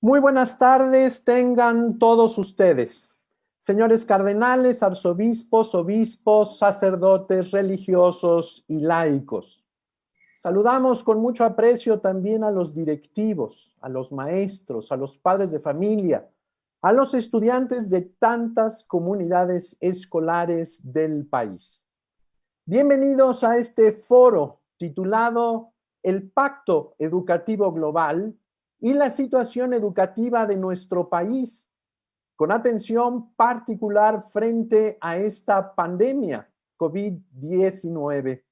Muy buenas tardes tengan todos ustedes, señores cardenales, arzobispos, obispos, sacerdotes, religiosos y laicos. Saludamos con mucho aprecio también a los directivos, a los maestros, a los padres de familia, a los estudiantes de tantas comunidades escolares del país. Bienvenidos a este foro titulado El Pacto Educativo Global y la situación educativa de nuestro país, con atención particular frente a esta pandemia COVID-19.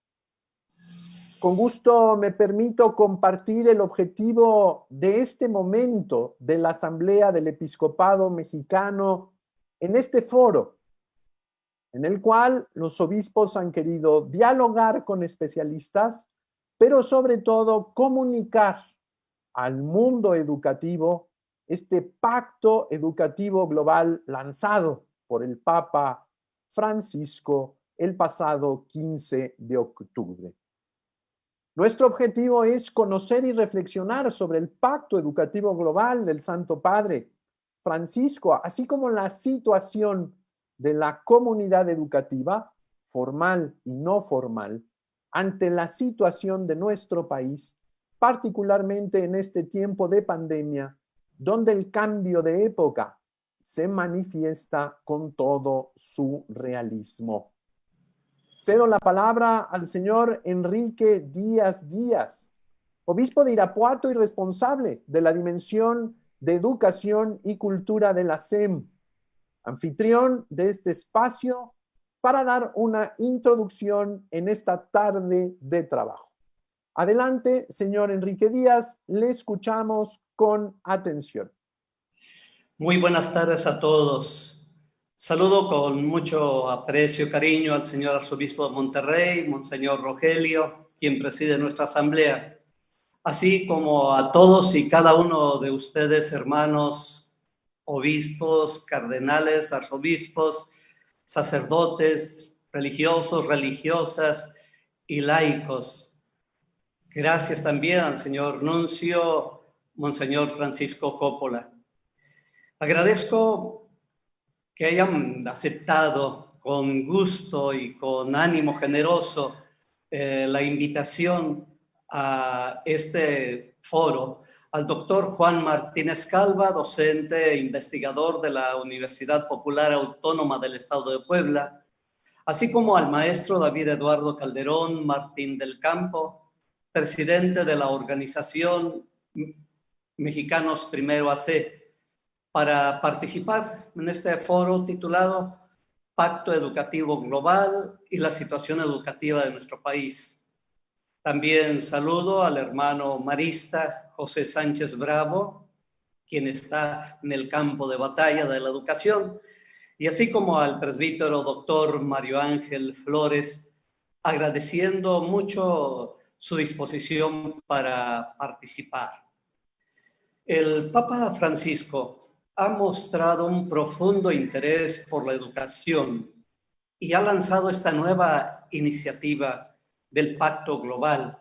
Con gusto me permito compartir el objetivo de este momento de la Asamblea del Episcopado Mexicano en este foro, en el cual los obispos han querido dialogar con especialistas, pero sobre todo comunicar al mundo educativo este pacto educativo global lanzado por el Papa Francisco el pasado 15 de octubre. Nuestro objetivo es conocer y reflexionar sobre el pacto educativo global del Santo Padre Francisco, así como la situación de la comunidad educativa, formal y no formal, ante la situación de nuestro país, particularmente en este tiempo de pandemia, donde el cambio de época se manifiesta con todo su realismo. Cedo la palabra al señor Enrique Díaz Díaz, obispo de Irapuato y responsable de la Dimensión de Educación y Cultura de la SEM, anfitrión de este espacio para dar una introducción en esta tarde de trabajo. Adelante, señor Enrique Díaz, le escuchamos con atención. Muy buenas tardes a todos. Saludo con mucho aprecio y cariño al señor arzobispo de Monterrey, Monseñor Rogelio, quien preside nuestra asamblea, así como a todos y cada uno de ustedes, hermanos, obispos, cardenales, arzobispos, sacerdotes, religiosos, religiosas y laicos. Gracias también al señor nuncio, Monseñor Francisco Coppola. Agradezco que hayan aceptado con gusto y con ánimo generoso la invitación a este foro al doctor Juan Martínez Calva, docente e investigador de la Universidad Popular Autónoma del Estado de Puebla, así como al maestro David Eduardo Calderón Martín del Campo, presidente de la organización Mexicanos Primero AC, para participar en este foro titulado Pacto Educativo Global y la situación educativa de nuestro país. También saludo al hermano marista José Sánchez Bravo, quien está en el campo de batalla de la educación, y así como al presbítero doctor Mario Ángel Flores, agradeciendo mucho su disposición para participar. El Papa Francisco ha mostrado un profundo interés por la educación y ha lanzado esta nueva iniciativa del Pacto Global,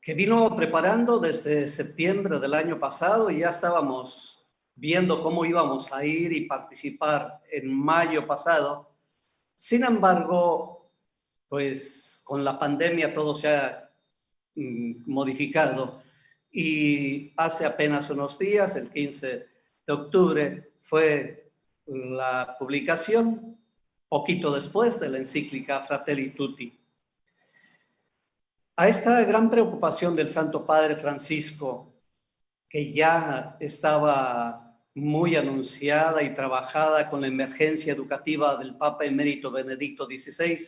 que vino preparando desde septiembre del año pasado y ya estábamos viendo cómo íbamos a ir y participar en mayo pasado. Sin embargo, pues con la pandemia todo se ha modificado y hace apenas unos días, el 15 de octubre, fue la publicación, poquito después de la encíclica Fratelli Tutti. A esta gran preocupación del Santo Padre Francisco, que ya estaba muy anunciada y trabajada con la emergencia educativa del Papa emérito Benedicto XVI,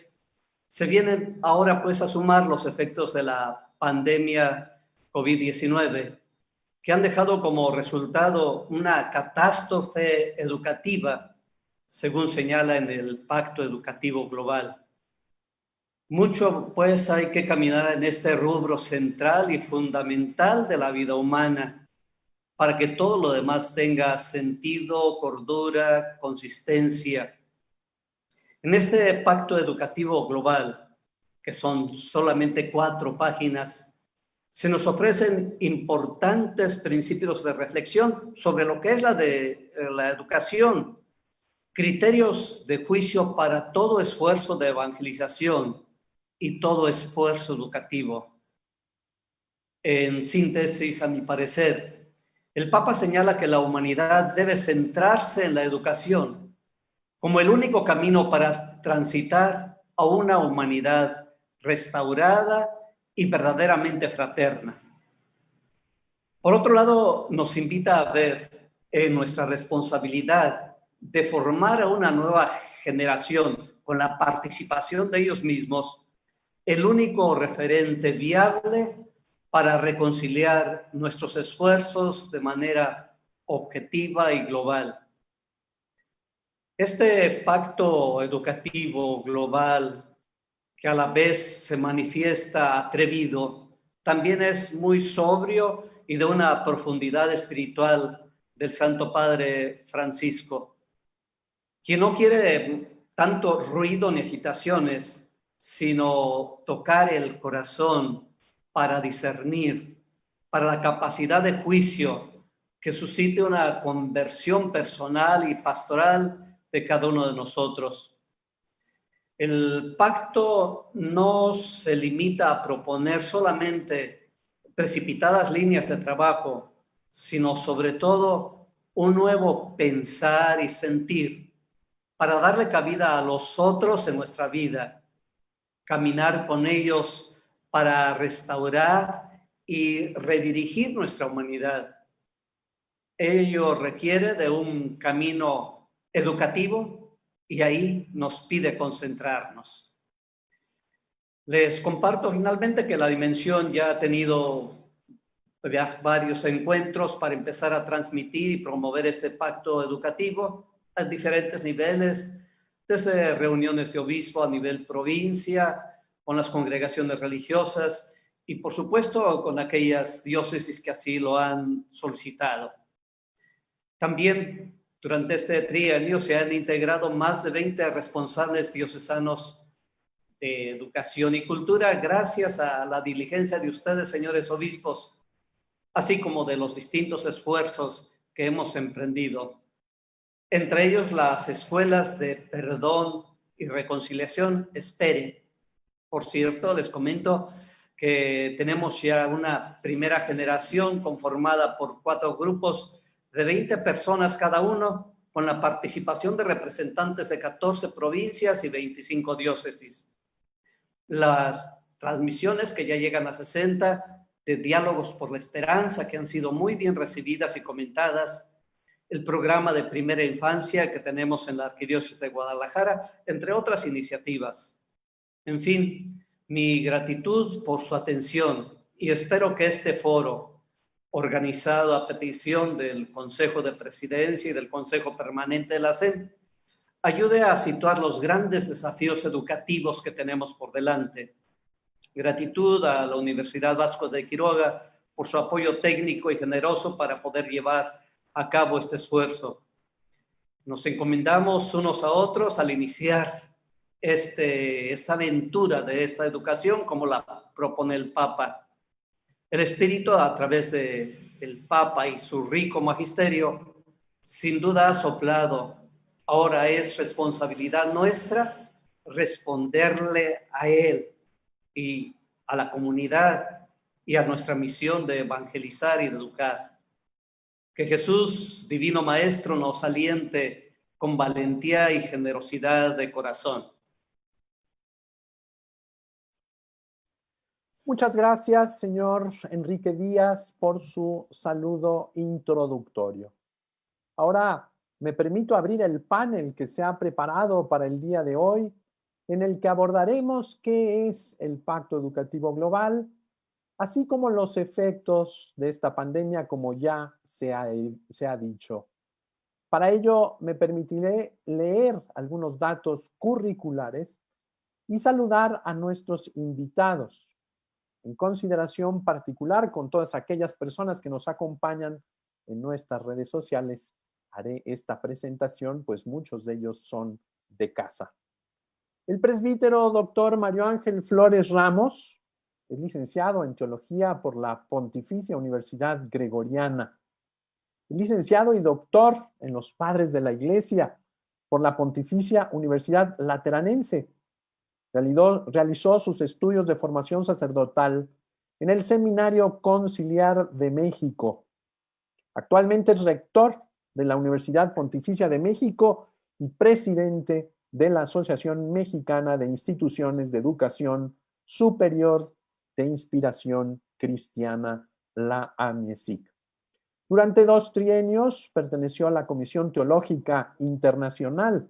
se vienen ahora pues a sumar los efectos de la pandemia COVID-19, que han dejado como resultado una catástrofe educativa, según señala en el Pacto Educativo Global. Mucho pues hay que caminar en este rubro central y fundamental de la vida humana para que todo lo demás tenga sentido, cordura, consistencia. En este Pacto Educativo Global, que son solamente 4 páginas, se nos ofrecen importantes principios de reflexión sobre lo que es la educación, criterios de juicio para todo esfuerzo de evangelización y todo esfuerzo educativo. En síntesis, a mi parecer, el Papa señala que la humanidad debe centrarse en la educación como el único camino para transitar a una humanidad restaurada y verdaderamente fraterna. Por otro lado, nos invita a ver en nuestra responsabilidad de formar a una nueva generación con la participación de ellos mismos, el único referente viable para reconciliar nuestros esfuerzos de manera objetiva y global. Este pacto educativo global, que a la vez se manifiesta atrevido, también es muy sobrio y de una profundidad espiritual del Santo Padre Francisco, quien no quiere tanto ruido ni agitaciones, sino tocar el corazón para discernir, para la capacidad de juicio que suscite una conversión personal y pastoral de cada uno de nosotros. El pacto no se limita a proponer solamente precipitadas líneas de trabajo, sino sobre todo un nuevo pensar y sentir para darle cabida a los otros en nuestra vida, caminar con ellos para restaurar y redirigir nuestra humanidad. Ello requiere de un camino educativo y ahí nos pide concentrarnos. Les comparto finalmente que la Dimensión ya ha tenido varios encuentros para empezar a transmitir y promover este pacto educativo a diferentes niveles, desde reuniones de obispo a nivel provincia, con las congregaciones religiosas y por supuesto con aquellas diócesis que así lo han solicitado. También durante este trienio se han integrado más de 20 responsables diocesanos de educación y cultura gracias a la diligencia de ustedes, señores obispos, así como de los distintos esfuerzos que hemos emprendido. Entre ellos las escuelas de perdón y reconciliación, Espere. Por cierto, les comento que tenemos ya una primera generación conformada por 4 grupos de 20 personas cada uno, con la participación de representantes de 14 provincias y 25 diócesis. Las transmisiones que ya llegan a 60 de Diálogos por la Esperanza, que han sido muy bien recibidas y comentadas, el programa de primera infancia que tenemos en la Arquidiócesis de Guadalajara, entre otras iniciativas. En fin, mi gratitud por su atención y espero que este foro, organizado a petición del Consejo de Presidencia y del Consejo Permanente de la SEM, ayude a situar los grandes desafíos educativos que tenemos por delante. Gratitud a la Universidad Vasco de Quiroga por su apoyo técnico y generoso para poder llevar a cabo este esfuerzo. Nos encomendamos unos a otros al iniciar esta aventura de esta educación como la propone el Papa. El Espíritu, a través del Papa y su rico magisterio, sin duda ha soplado. Ahora es responsabilidad nuestra responderle a Él y a la comunidad y a nuestra misión de evangelizar y de educar. Que Jesús, Divino Maestro, nos aliente con valentía y generosidad de corazón. Muchas gracias, señor Enrique Díaz, por su saludo introductorio. Ahora me permito abrir el panel que se ha preparado para el día de hoy, en el que abordaremos qué es el Pacto Educativo Global, así como los efectos de esta pandemia, como ya se ha dicho. Para ello, me permitiré leer algunos datos curriculares y saludar a nuestros invitados. En consideración particular con todas aquellas personas que nos acompañan en nuestras redes sociales, haré esta presentación, pues muchos de ellos son de casa. El presbítero doctor Mario Ángel Flores Ramos es licenciado en Teología por la Pontificia Universidad Gregoriana. Es licenciado y doctor en los Padres de la Iglesia por la Pontificia Universidad Lateranense. Realizó sus estudios de formación sacerdotal en el Seminario Conciliar de México. Actualmente es rector de la Universidad Pontificia de México y presidente de la Asociación Mexicana de Instituciones de Educación Superior de Inspiración Cristiana, la AMIESIC. Durante 2 trienios perteneció a la Comisión Teológica Internacional.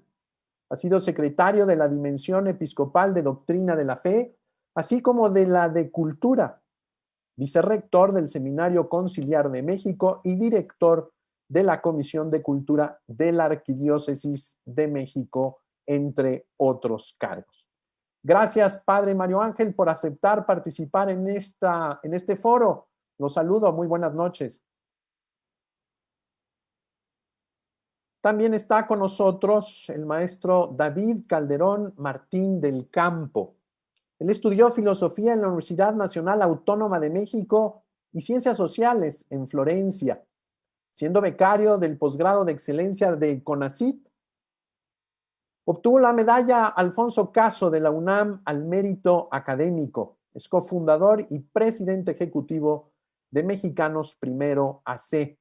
Ha sido secretario de la Dimensión Episcopal de Doctrina de la Fe, así como de la de Cultura, vicerrector del Seminario Conciliar de México y director de la Comisión de Cultura de la Arquidiócesis de México, entre otros cargos. Gracias, Padre Mario Ángel, por aceptar participar en este foro. Los saludo, muy buenas noches. También está con nosotros el maestro David Calderón Martín del Campo. Él estudió filosofía en la Universidad Nacional Autónoma de México y Ciencias Sociales en Florencia, siendo becario del posgrado de excelencia de CONACYT. Obtuvo la medalla Alfonso Caso de la UNAM al mérito académico. Es cofundador y presidente ejecutivo de Mexicanos Primero AC,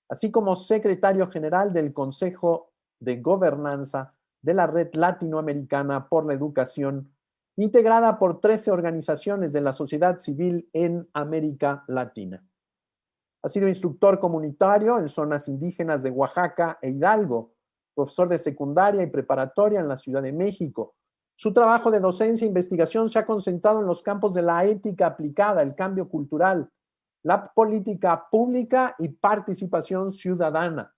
así como secretario general del Consejo de Gobernanza de la Red Latinoamericana por la Educación, integrada por 13 organizaciones de la sociedad civil en América Latina. Ha sido instructor comunitario en zonas indígenas de Oaxaca e Hidalgo, profesor de secundaria y preparatoria en la Ciudad de México. Su trabajo de docencia e investigación se ha concentrado en los campos de la ética aplicada, el cambio cultural, la política pública y participación ciudadana.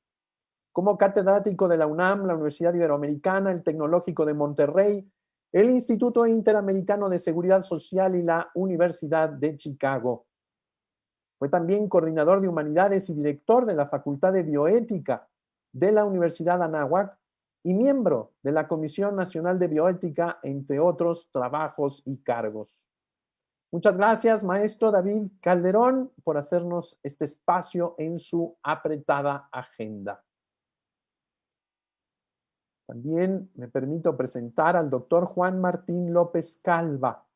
Como catedrático de la UNAM, la Universidad Iberoamericana, el Tecnológico de Monterrey, el Instituto Interamericano de Seguridad Social y la Universidad de Chicago. Fue también coordinador de Humanidades y director de la Facultad de Bioética de la Universidad Anáhuac y miembro de la Comisión Nacional de Bioética, entre otros trabajos y cargos. Muchas gracias, maestro David Calderón, por hacernos este espacio en su apretada agenda. También me permito presentar al doctor Juan Martín López Calva,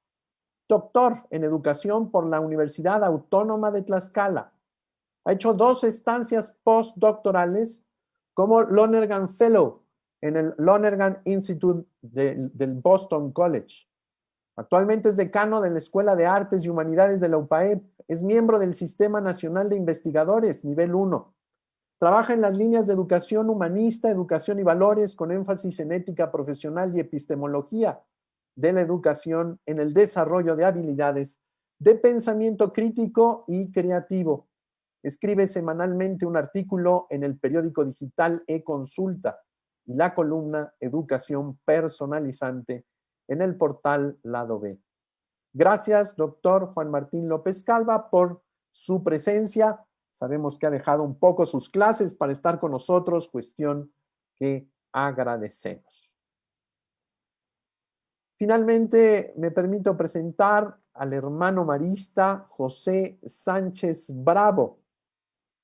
doctor en educación por la Universidad Autónoma de Tlaxcala. Ha hecho 2 estancias postdoctorales como Lonergan Fellow en el Lonergan Institute del Boston College. Actualmente es decano de la Escuela de Artes y Humanidades de la UPAEP. Es miembro del Sistema Nacional de Investigadores, nivel 1. Trabaja en las líneas de educación humanista, educación y valores, con énfasis en ética profesional y epistemología de la educación en el desarrollo de habilidades de pensamiento crítico y creativo. Escribe semanalmente un artículo en el periódico digital eConsulta y la columna Educación Personalizante en el portal Lado B. Gracias, doctor Juan Martín López Calva, por su presencia. Sabemos que ha dejado un poco sus clases para estar con nosotros, cuestión que agradecemos. Finalmente, me permito presentar al hermano marista José Sánchez Bravo.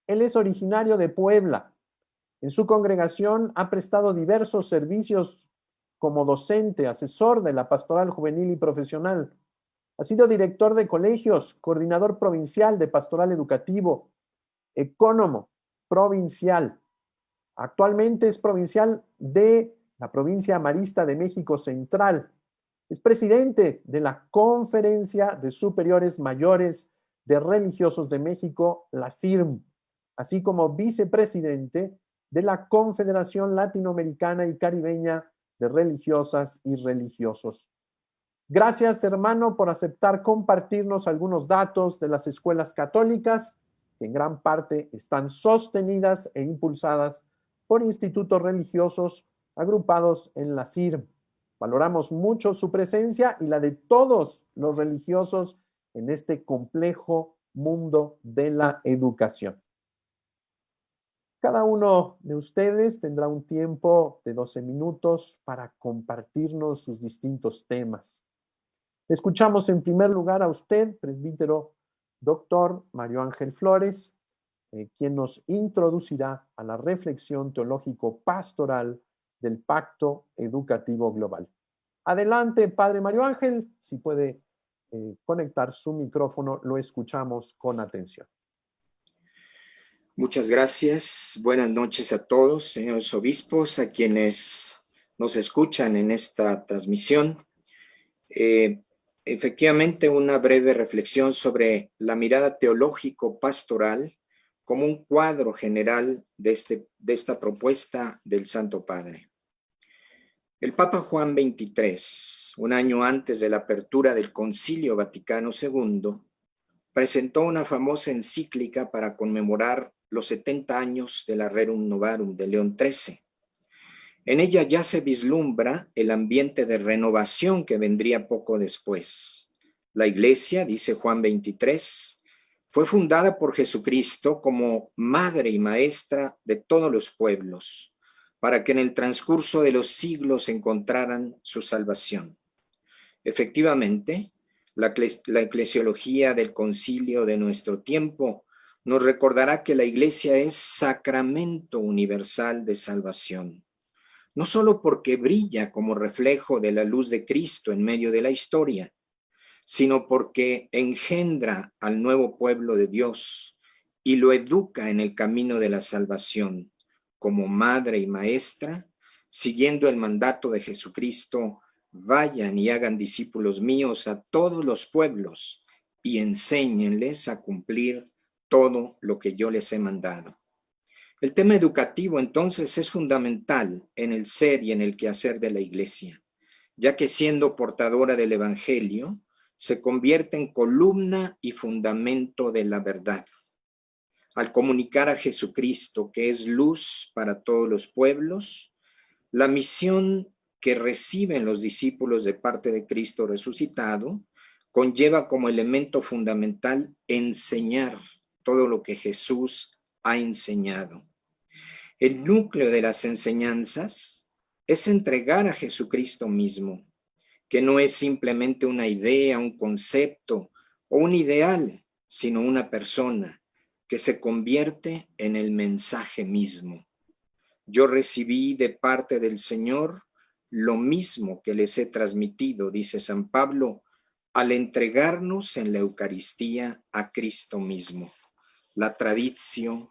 Él es originario de Puebla. En su congregación ha prestado diversos servicios como docente, asesor de la pastoral juvenil y profesional. Ha sido director de colegios, coordinador provincial de pastoral educativo, ecónomo provincial. Actualmente es provincial de la provincia marista de México Central. Es presidente de la Conferencia de Superiores Mayores de Religiosos de México, la CIRM, así como vicepresidente de la Confederación Latinoamericana y Caribeña de Religiosas y Religiosos. Gracias, hermano, por aceptar compartirnos algunos datos de las escuelas católicas, que en gran parte están sostenidas e impulsadas por institutos religiosos agrupados en la CIRM. Valoramos mucho su presencia y la de todos los religiosos en este complejo mundo de la educación. Cada uno de ustedes tendrá un tiempo de 12 minutos para compartirnos sus distintos temas. Escuchamos en primer lugar a usted, presbítero doctor Mario Ángel Flores, quien nos introducirá a la reflexión teológico-pastoral del Pacto Educativo Global. Adelante, padre Mario Ángel, si puede conectar su micrófono, lo escuchamos con atención. Muchas gracias. Buenas noches a todos, señores obispos, a quienes nos escuchan en esta transmisión. Efectivamente, una breve reflexión sobre la mirada teológico-pastoral como un cuadro general de esta propuesta del Santo Padre. El Papa Juan XXIII, un año antes de la apertura del Concilio Vaticano II, presentó una famosa encíclica para conmemorar los 70 años de la Rerum Novarum de León XIII. En ella ya se vislumbra el ambiente de renovación que vendría poco después. La Iglesia, dice Juan XXIII, fue fundada por Jesucristo como madre y maestra de todos los pueblos, para que en el transcurso de los siglos encontraran su salvación. Efectivamente, la eclesiología del concilio de nuestro tiempo nos recordará que la Iglesia es sacramento universal de salvación, no solo porque brilla como reflejo de la luz de Cristo en medio de la historia, sino porque engendra al nuevo pueblo de Dios y lo educa en el camino de la salvación, como madre y maestra, siguiendo el mandato de Jesucristo: vayan y hagan discípulos míos a todos los pueblos y enséñenles a cumplir todo lo que yo les he mandado. El tema educativo entonces es fundamental en el ser y en el quehacer de la Iglesia, ya que siendo portadora del Evangelio, se convierte en columna y fundamento de la verdad. Al comunicar a Jesucristo, que es luz para todos los pueblos, la misión que reciben los discípulos de parte de Cristo resucitado conlleva como elemento fundamental enseñar todo lo que Jesús ha enseñado. El núcleo de las enseñanzas es entregar a Jesucristo mismo, que no es simplemente una idea, un concepto o un ideal, sino una persona que se convierte en el mensaje mismo. Yo recibí de parte del Señor lo mismo que les he transmitido, dice San Pablo, al entregarnos en la Eucaristía a Cristo mismo. La tradición,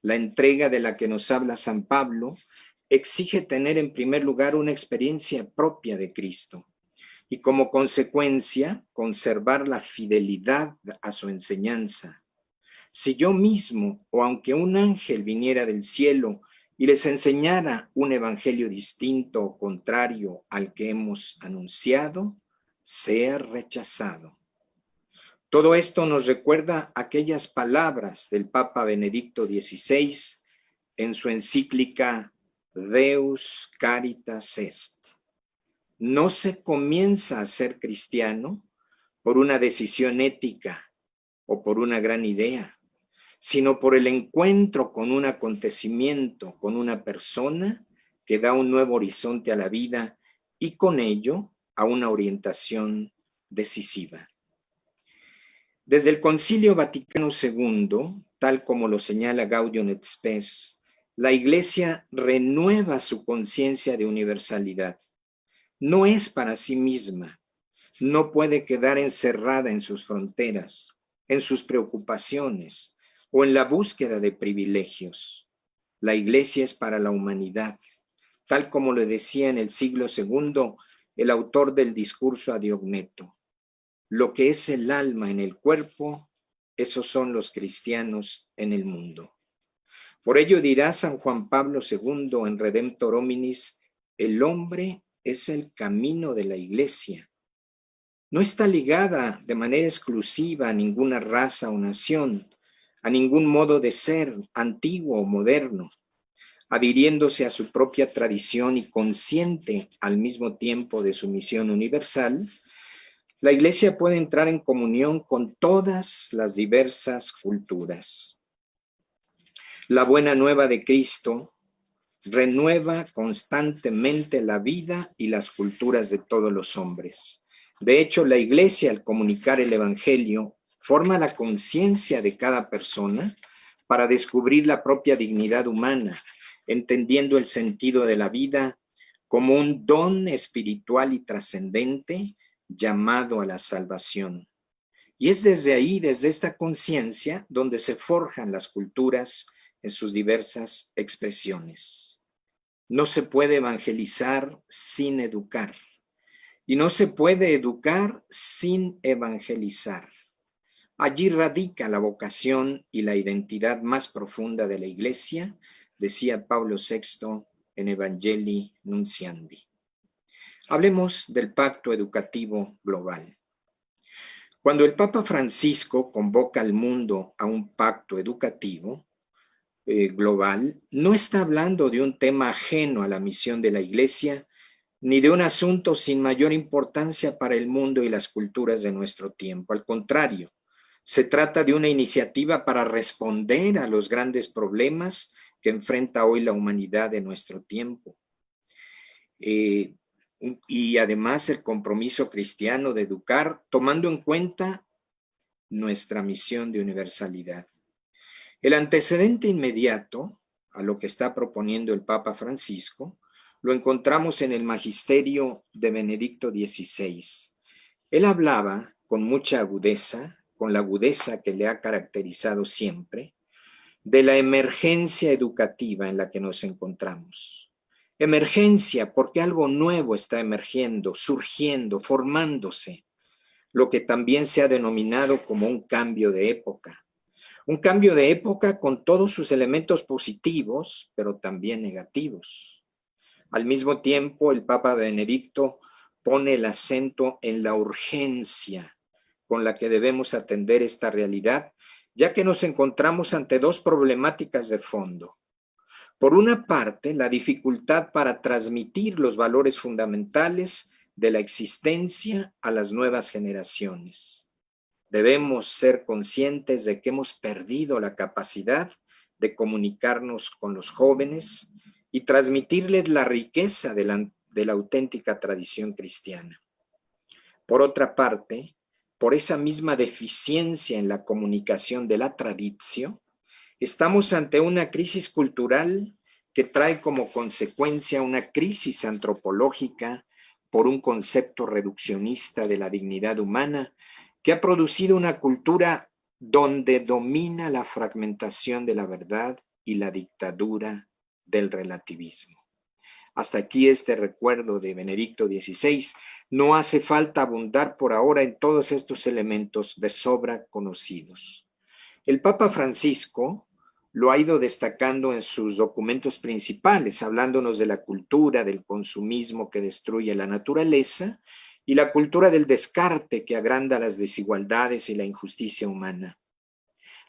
la entrega de la que nos habla San Pablo, exige tener en primer lugar una experiencia propia de Cristo y como consecuencia conservar la fidelidad a su enseñanza. Si yo mismo, o aunque un ángel viniera del cielo y les enseñara un evangelio distinto o contrario al que hemos anunciado, sea rechazado. Todo esto nos recuerda aquellas palabras del Papa Benedicto XVI en su encíclica Deus caritas est. No se comienza a ser cristiano por una decisión ética o por una gran idea, sino por el encuentro con un acontecimiento, con una persona que da un nuevo horizonte a la vida y con ello a una orientación decisiva. Desde el Concilio Vaticano II, tal como lo señala Gaudium et Spes, la Iglesia renueva su conciencia de universalidad. No es para sí misma, no puede quedar encerrada en sus fronteras, en sus preocupaciones o en la búsqueda de privilegios. La Iglesia es para la humanidad, tal como le decía en el siglo II el autor del discurso a Diogneto. Lo que es el alma en el cuerpo, esos son los cristianos en el mundo. Por ello dirá San Juan Pablo II en Redemptor Hominis, el hombre es el camino de la Iglesia. No está ligada de manera exclusiva a ninguna raza o nación, a ningún modo de ser, antiguo o moderno, adhiriéndose a su propia tradición y consciente al mismo tiempo de su misión universal. La Iglesia puede entrar en comunión con todas las diversas culturas. La buena nueva de Cristo renueva constantemente la vida y las culturas de todos los hombres. De hecho, la Iglesia, al comunicar el Evangelio, forma la conciencia de cada persona para descubrir la propia dignidad humana, entendiendo el sentido de la vida como un don espiritual y trascendente llamado a la salvación. Y es desde ahí, desde esta conciencia, donde se forjan las culturas en sus diversas expresiones. No se puede evangelizar sin educar, y no se puede educar sin evangelizar. Allí radica la vocación y la identidad más profunda de la Iglesia, decía Pablo VI en Evangelii Nunciandi. Hablemos del pacto educativo global. Cuando el Papa Francisco convoca al mundo a un pacto educativo global, no está hablando de un tema ajeno a la misión de la Iglesia, ni de un asunto sin mayor importancia para el mundo y las culturas de nuestro tiempo. Al contrario, se trata de una iniciativa para responder a los grandes problemas que enfrenta hoy la humanidad de nuestro tiempo. Y además el compromiso cristiano de educar, tomando en cuenta nuestra misión de universalidad. El antecedente inmediato a lo que está proponiendo el Papa Francisco lo encontramos en el magisterio de Benedicto XVI. Él hablaba con mucha agudeza, con la agudeza que le ha caracterizado siempre, de la emergencia educativa en la que nos encontramos. Emergencia porque algo nuevo está emergiendo, surgiendo, formándose, lo que también se ha denominado como un cambio de época. Un cambio de época con todos sus elementos positivos, pero también negativos. Al mismo tiempo, el Papa Benedicto pone el acento en la urgencia con la que debemos atender esta realidad, ya que nos encontramos ante dos problemáticas de fondo. Por una parte, la dificultad para transmitir los valores fundamentales de la existencia a las nuevas generaciones. Debemos ser conscientes de que hemos perdido la capacidad de comunicarnos con los jóvenes y transmitirles la riqueza de la auténtica tradición cristiana. Por otra parte, por esa misma deficiencia en la comunicación de la tradición, estamos ante una crisis cultural que trae como consecuencia una crisis antropológica por un concepto reduccionista de la dignidad humana que ha producido una cultura donde domina la fragmentación de la verdad y la dictadura del relativismo. Hasta aquí este recuerdo de Benedicto XVI. No hace falta abundar por ahora en todos estos elementos de sobra conocidos. El Papa Francisco lo ha ido destacando en sus documentos principales, hablándonos de la cultura del consumismo que destruye la naturaleza y la cultura del descarte que agranda las desigualdades y la injusticia humana.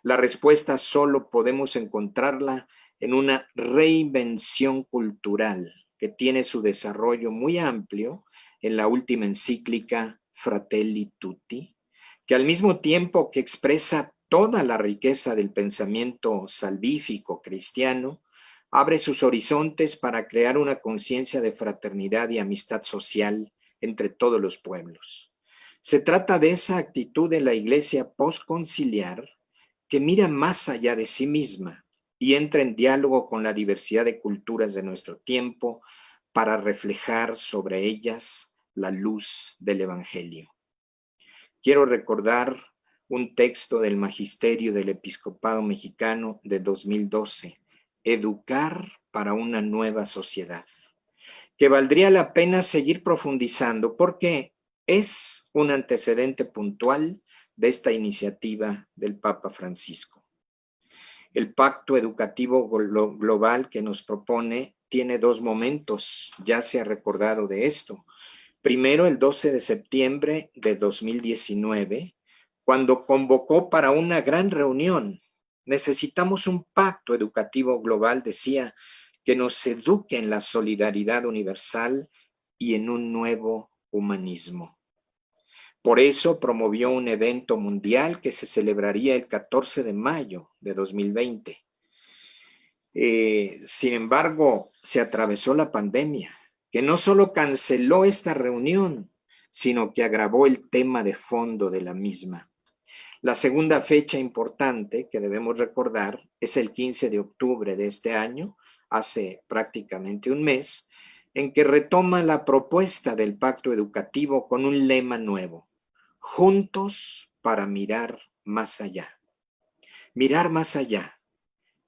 La respuesta solo podemos encontrarla en una reinvención cultural que tiene su desarrollo muy amplio en la última encíclica Fratelli Tutti, que al mismo tiempo que expresa toda la riqueza del pensamiento salvífico cristiano, abre sus horizontes para crear una conciencia de fraternidad y amistad social entre todos los pueblos. Se trata de esa actitud de la Iglesia postconciliar que mira más allá de sí misma y entra en diálogo con la diversidad de culturas de nuestro tiempo para reflejar sobre ellas la luz del Evangelio. Quiero recordar un texto del Magisterio del Episcopado Mexicano de 2012, Educar para una nueva sociedad, que valdría la pena seguir profundizando porque es un antecedente puntual de esta iniciativa del Papa Francisco. El Pacto Educativo Global que nos propone tiene dos momentos, ya se ha recordado de esto. Primero, el 12 de septiembre de 2019, cuando convocó para una gran reunión. Necesitamos un pacto educativo global, decía, que nos eduque en la solidaridad universal y en un nuevo humanismo. Por eso promovió un evento mundial que se celebraría el 14 de mayo de 2020. Sin embargo, se atravesó la pandemia, que no solo canceló esta reunión, sino que agravó el tema de fondo de la misma. La segunda fecha importante que debemos recordar es el 15 de octubre de este año, hace prácticamente un mes, en que retoma la propuesta del pacto educativo con un lema nuevo: juntos para mirar más allá. Mirar más allá.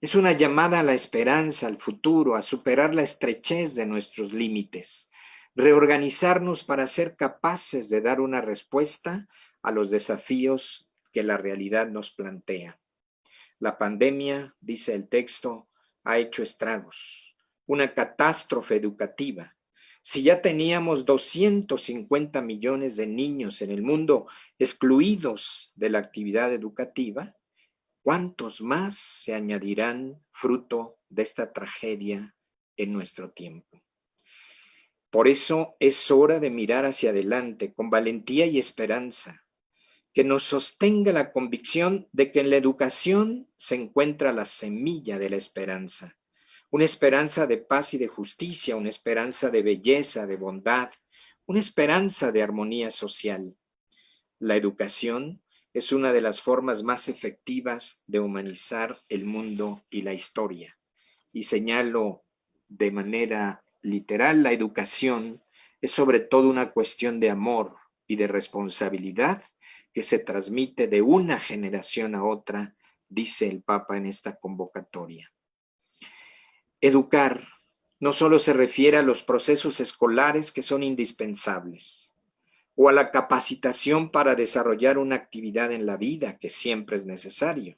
Es una llamada a la esperanza, al futuro, a superar la estrechez de nuestros límites, reorganizarnos para ser capaces de dar una respuesta a los desafíos que la realidad nos plantea. La pandemia, dice el texto, ha hecho estragos, una catástrofe educativa. Si ya teníamos 250 millones de niños en el mundo excluidos de la actividad educativa, ¿cuántos más se añadirán fruto de esta tragedia en nuestro tiempo? Por eso es hora de mirar hacia adelante con valentía y esperanza, que nos sostenga la convicción de que en la educación se encuentra la semilla de la esperanza, una esperanza de paz y de justicia, una esperanza de belleza, de bondad, una esperanza de armonía social. La educación es una de las formas más efectivas de humanizar el mundo y la historia. Y señalo de manera literal, la educación es sobre todo una cuestión de amor y de responsabilidad que se transmite de una generación a otra, dice el Papa en esta convocatoria. Educar no solo se refiere a los procesos escolares que son indispensables, o a la capacitación para desarrollar una actividad en la vida que siempre es necesario,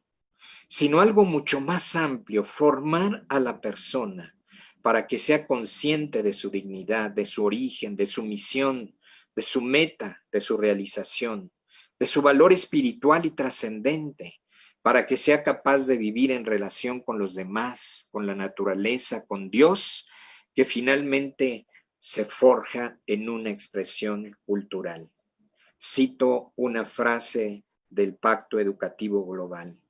sino algo mucho más amplio: formar a la persona para que sea consciente de su dignidad, de su origen, de su misión, de su meta, de su realización, de su valor espiritual y trascendente, para que sea capaz de vivir en relación con los demás, con la naturaleza, con Dios, que finalmente se forja en una expresión cultural. Cito una frase del Pacto Educativo Global.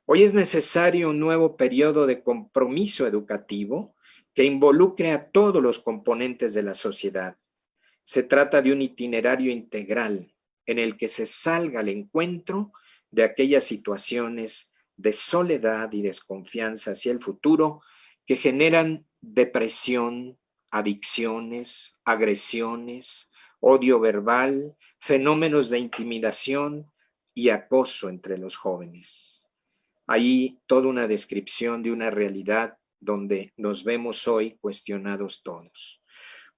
Hoy es necesario un nuevo periodo de compromiso educativo que involucre a todos los componentes de la sociedad. Se trata de un itinerario integral en el que se salga al encuentro de aquellas situaciones de soledad y desconfianza hacia el futuro que generan depresión, adicciones, agresiones, odio verbal, fenómenos de intimidación y acoso entre los jóvenes. Hay toda una descripción de una realidad donde nos vemos hoy cuestionados todos.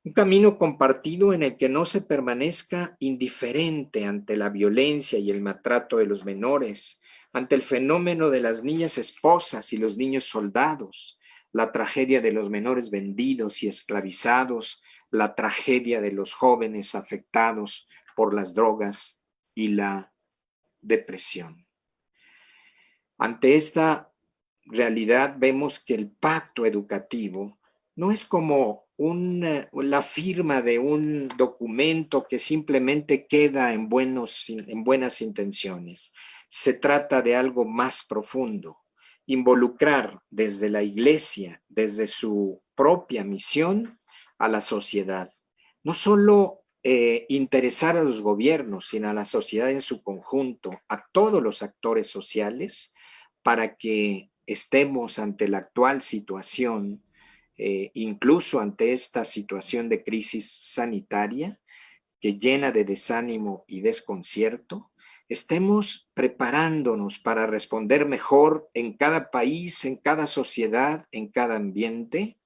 Un camino compartido en el que no se permanezca indiferente ante la violencia y el maltrato de los menores, ante el fenómeno de las niñas esposas y los niños soldados, la tragedia de los menores vendidos y esclavizados, la tragedia de los jóvenes afectados por las drogas y la depresión. Ante esta realidad vemos que el pacto educativo no es como la firma de un documento que simplemente queda en buenas intenciones. Se trata de algo más profundo, involucrar desde la Iglesia, desde su propia misión, a la sociedad. No solo interesar a los gobiernos, sino a la sociedad en su conjunto, a todos los actores sociales, para que estemos ante la actual situación, incluso ante esta situación de crisis sanitaria que llena de desánimo y desconcierto, estemos preparándonos para responder mejor en cada país, en cada sociedad, en cada ambiente,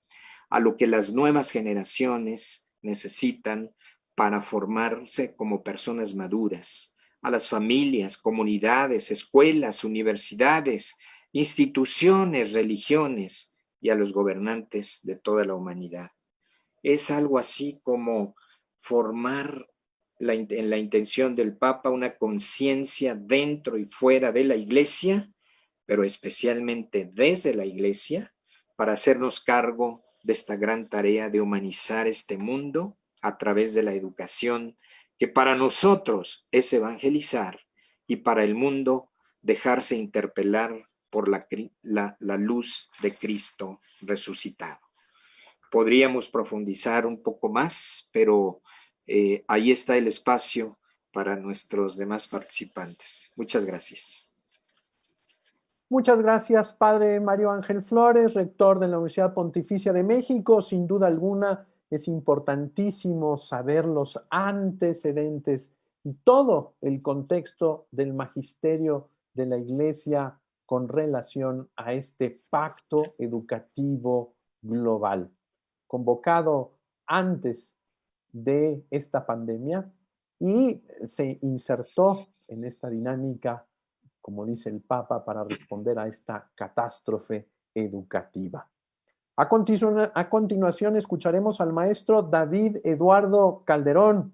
a lo que las nuevas generaciones necesitan para formarse como personas maduras, a las familias, comunidades, escuelas, universidades, instituciones, religiones y a los gobernantes de toda la humanidad. Es algo así como formar en la intención del Papa una conciencia dentro y fuera de la Iglesia, pero especialmente desde la Iglesia, para hacernos cargo de esta gran tarea de humanizar este mundo a través de la educación, que para nosotros es evangelizar y para el mundo dejarse interpelar por la luz de Cristo resucitado. Podríamos profundizar un poco más, pero ahí está el espacio para nuestros demás participantes. Muchas gracias. Muchas gracias, Padre Mario Ángel Flores, rector de la Universidad Pontificia de México. Sin duda alguna, es importantísimo saber los antecedentes y todo el contexto del magisterio de la Iglesia con relación a este pacto educativo global, convocado antes de esta pandemia y se insertó en esta dinámica, como dice el Papa, para responder a esta catástrofe educativa. A continuación escucharemos al maestro David Eduardo Calderón,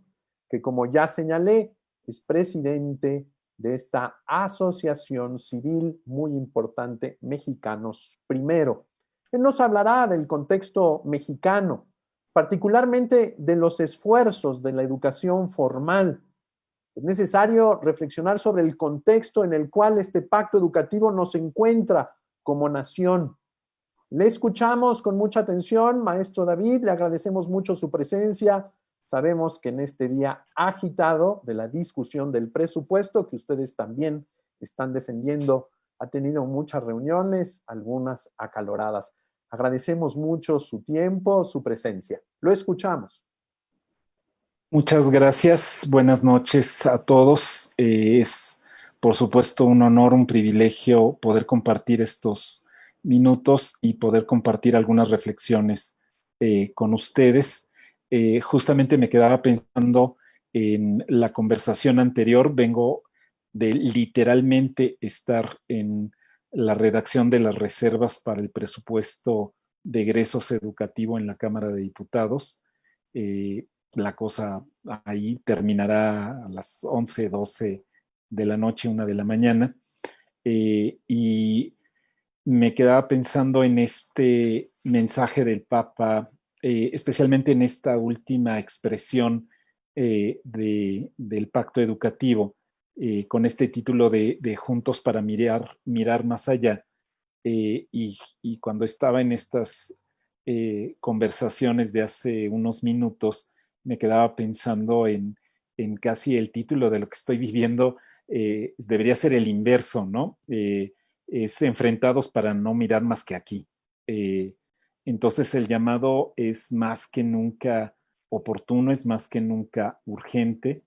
que como ya señalé, es presidente de esta asociación civil muy importante, Mexicanos Primero. Él nos hablará del contexto mexicano, particularmente de los esfuerzos de la educación formal. Es necesario reflexionar sobre el contexto en el cual este pacto educativo nos encuentra como nación. Le escuchamos con mucha atención, maestro David, le agradecemos mucho su presencia. Sabemos que en este día agitado de la discusión del presupuesto, que ustedes también están defendiendo, ha tenido muchas reuniones, algunas acaloradas. Agradecemos mucho su tiempo, su presencia. Lo escuchamos. Muchas gracias. Buenas noches a todos. Es, por supuesto, un honor, un privilegio poder compartir estos minutos y poder compartir algunas reflexiones con ustedes. Justamente me quedaba pensando en la conversación anterior. Vengo de literalmente estar en la redacción de las reservas para el presupuesto de egresos educativo en la Cámara de Diputados. La cosa ahí terminará a las 11, 12 de la noche, 1 de la mañana. Y me quedaba pensando en este mensaje del Papa, especialmente en esta última expresión del pacto educativo, con este título de Juntos para mirar más allá. Y cuando estaba en estas conversaciones de hace unos minutos, me quedaba pensando en casi el título de lo que estoy viviendo. Debería ser el inverso, ¿no? Es enfrentados para no mirar más que aquí. Entonces el llamado es más que nunca oportuno, es más que nunca urgente.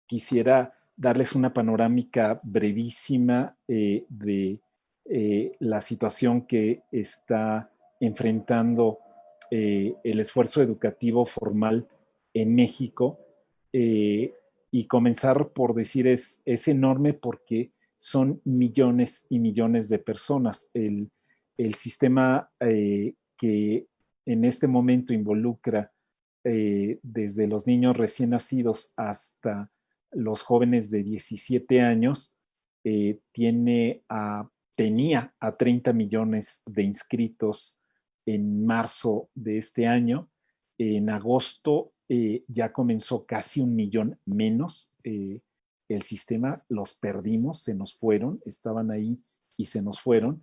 Quisiera darles una panorámica brevísima de la situación que está enfrentando el esfuerzo educativo formal en México, y comenzar por decir es enorme porque son millones y millones de personas. El sistema que en este momento involucra desde los niños recién nacidos hasta los jóvenes de 17 años, tiene a tenía a 30 millones de inscritos en marzo de este año. En agosto ya comenzó casi 1 millón menos. El sistema los perdimos, se nos fueron, estaban ahí y se nos fueron.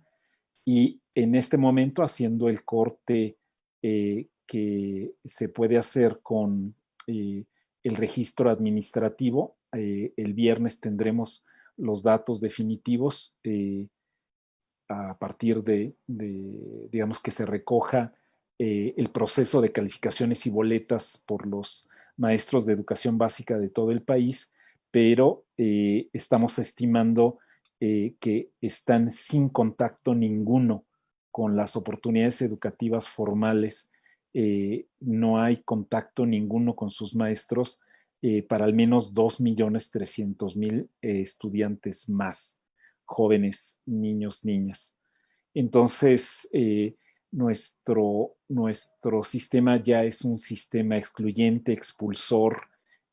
Y en este momento, haciendo el corte que se puede hacer con el registro administrativo, el viernes tendremos los datos definitivos a partir digamos, que se recoja el proceso de calificaciones y boletas por los maestros de educación básica de todo el país, pero estamos estimando que están sin contacto ninguno con las oportunidades educativas formales. No hay contacto ninguno con sus maestros para al menos 2.300.000 estudiantes más, jóvenes, niños, niñas. Entonces, nuestro sistema ya es un sistema excluyente, expulsor,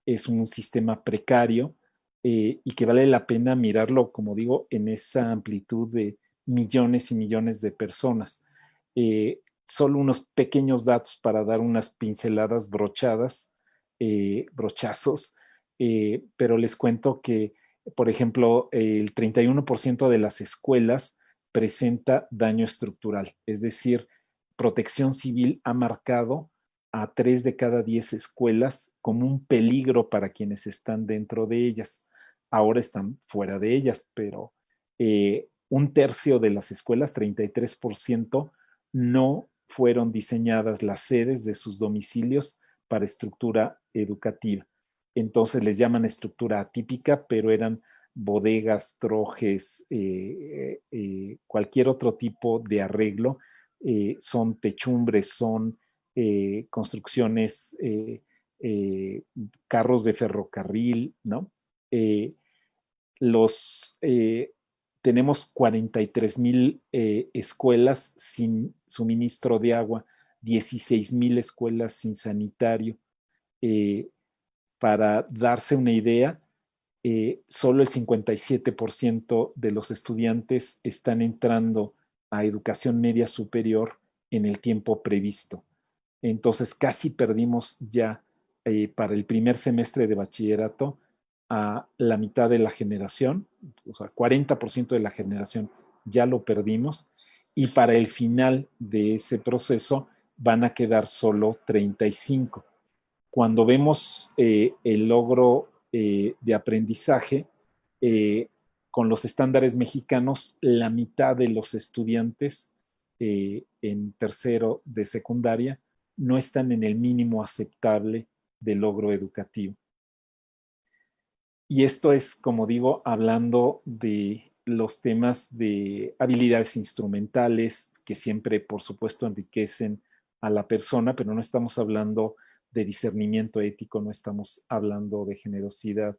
es un sistema precario y que vale la pena mirarlo, como digo, en esa amplitud de millones y millones de personas. Solo unos pequeños datos para dar unas pinceladas brochadas, brochazos, pero les cuento que, por ejemplo, el 31% de las escuelas presenta daño estructural, es decir, Protección Civil ha marcado a 3 de cada 10 escuelas como un peligro para quienes están dentro de ellas. Ahora están fuera de ellas, pero 1/3 de las escuelas, 33%, no fueron diseñadas las sedes de sus domicilios para estructura educativa. Entonces les llaman estructura atípica, pero eran bodegas, trojes, cualquier otro tipo de arreglo. Son techumbres, son construcciones, carros de ferrocarril, ¿no? Tenemos 43,000 escuelas sin suministro de agua, 16,000 escuelas sin sanitario. Para darse una idea, solo el 57% de los estudiantes están entrando a educación media superior en el tiempo previsto. Entonces casi perdimos ya para el primer semestre de bachillerato a la mitad de la generación, o sea, 40% de la generación ya lo perdimos, y para el final de ese proceso van a quedar solo 35. Cuando vemos el logro de aprendizaje, con los estándares mexicanos, la mitad de los estudiantes en tercero de secundaria no están en el mínimo aceptable de logro educativo. Y esto es, como digo, hablando de los temas de habilidades instrumentales que siempre, por supuesto, enriquecen a la persona, pero no estamos hablando de discernimiento ético, no estamos hablando de generosidad.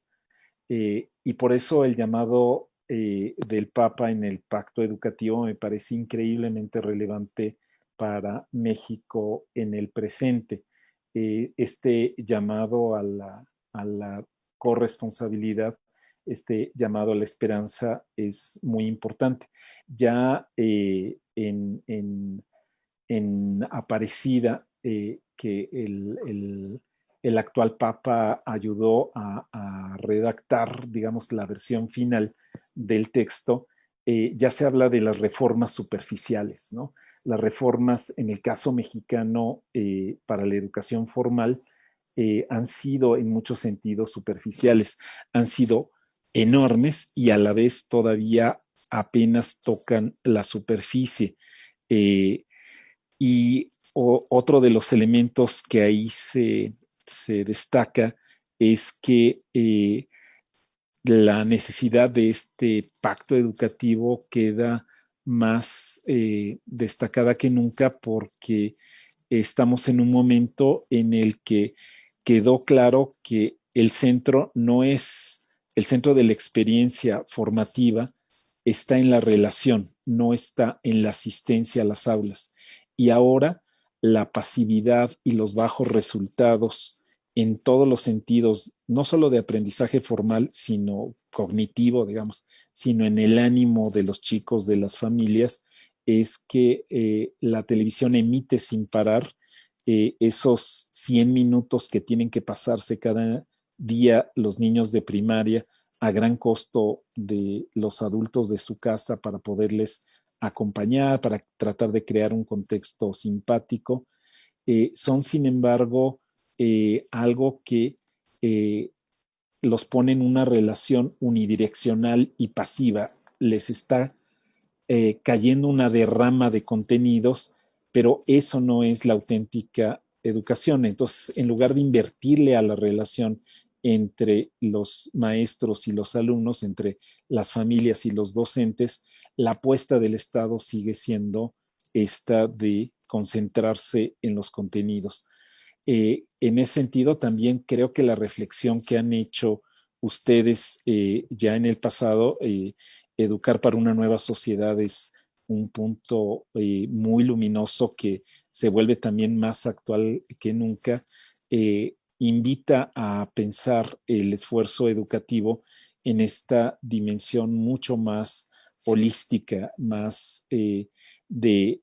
Y por eso el llamado del Papa en el Pacto Educativo me parece increíblemente relevante para México en el presente. Este llamado a la corresponsabilidad, este llamado a la esperanza es muy importante. Ya en Aparecida, que el actual Papa ayudó a redactar, digamos, la versión final del texto, ya se habla de las reformas superficiales, ¿no? Las reformas, en el caso mexicano, para la educación formal, han sido en muchos sentidos superficiales, han sido enormes y a la vez todavía apenas tocan la superficie. Y otro de los elementos que ahí se destaca es que la necesidad de este pacto educativo queda más destacada que nunca porque estamos en un momento en el que quedó claro que el centro no es el centro de la experiencia formativa, está en la relación, no está en la asistencia a las aulas. Y ahora la pasividad y los bajos resultados en todos los sentidos, no solo de aprendizaje formal, sino cognitivo, digamos, sino en el ánimo de los chicos, de las familias, es que la televisión emite sin parar esos 100 minutos que tienen que pasarse cada día los niños de primaria a gran costo de los adultos de su casa para poderles acompañar, para tratar de crear un contexto simpático. Son, sin embargo, algo que los pone en una relación unidireccional y pasiva. Les está cayendo una derrama de contenidos, pero eso no es la auténtica educación. Entonces, en lugar de invertirle a la relación entre los maestros y los alumnos, entre las familias y los docentes, la apuesta del Estado sigue siendo esta de concentrarse en los contenidos. En ese sentido, también creo que la reflexión que han hecho ustedes ya en el pasado, educar para una nueva sociedad, es un punto muy luminoso que se vuelve también más actual que nunca. Invita a pensar el esfuerzo educativo en esta dimensión mucho más holística, más de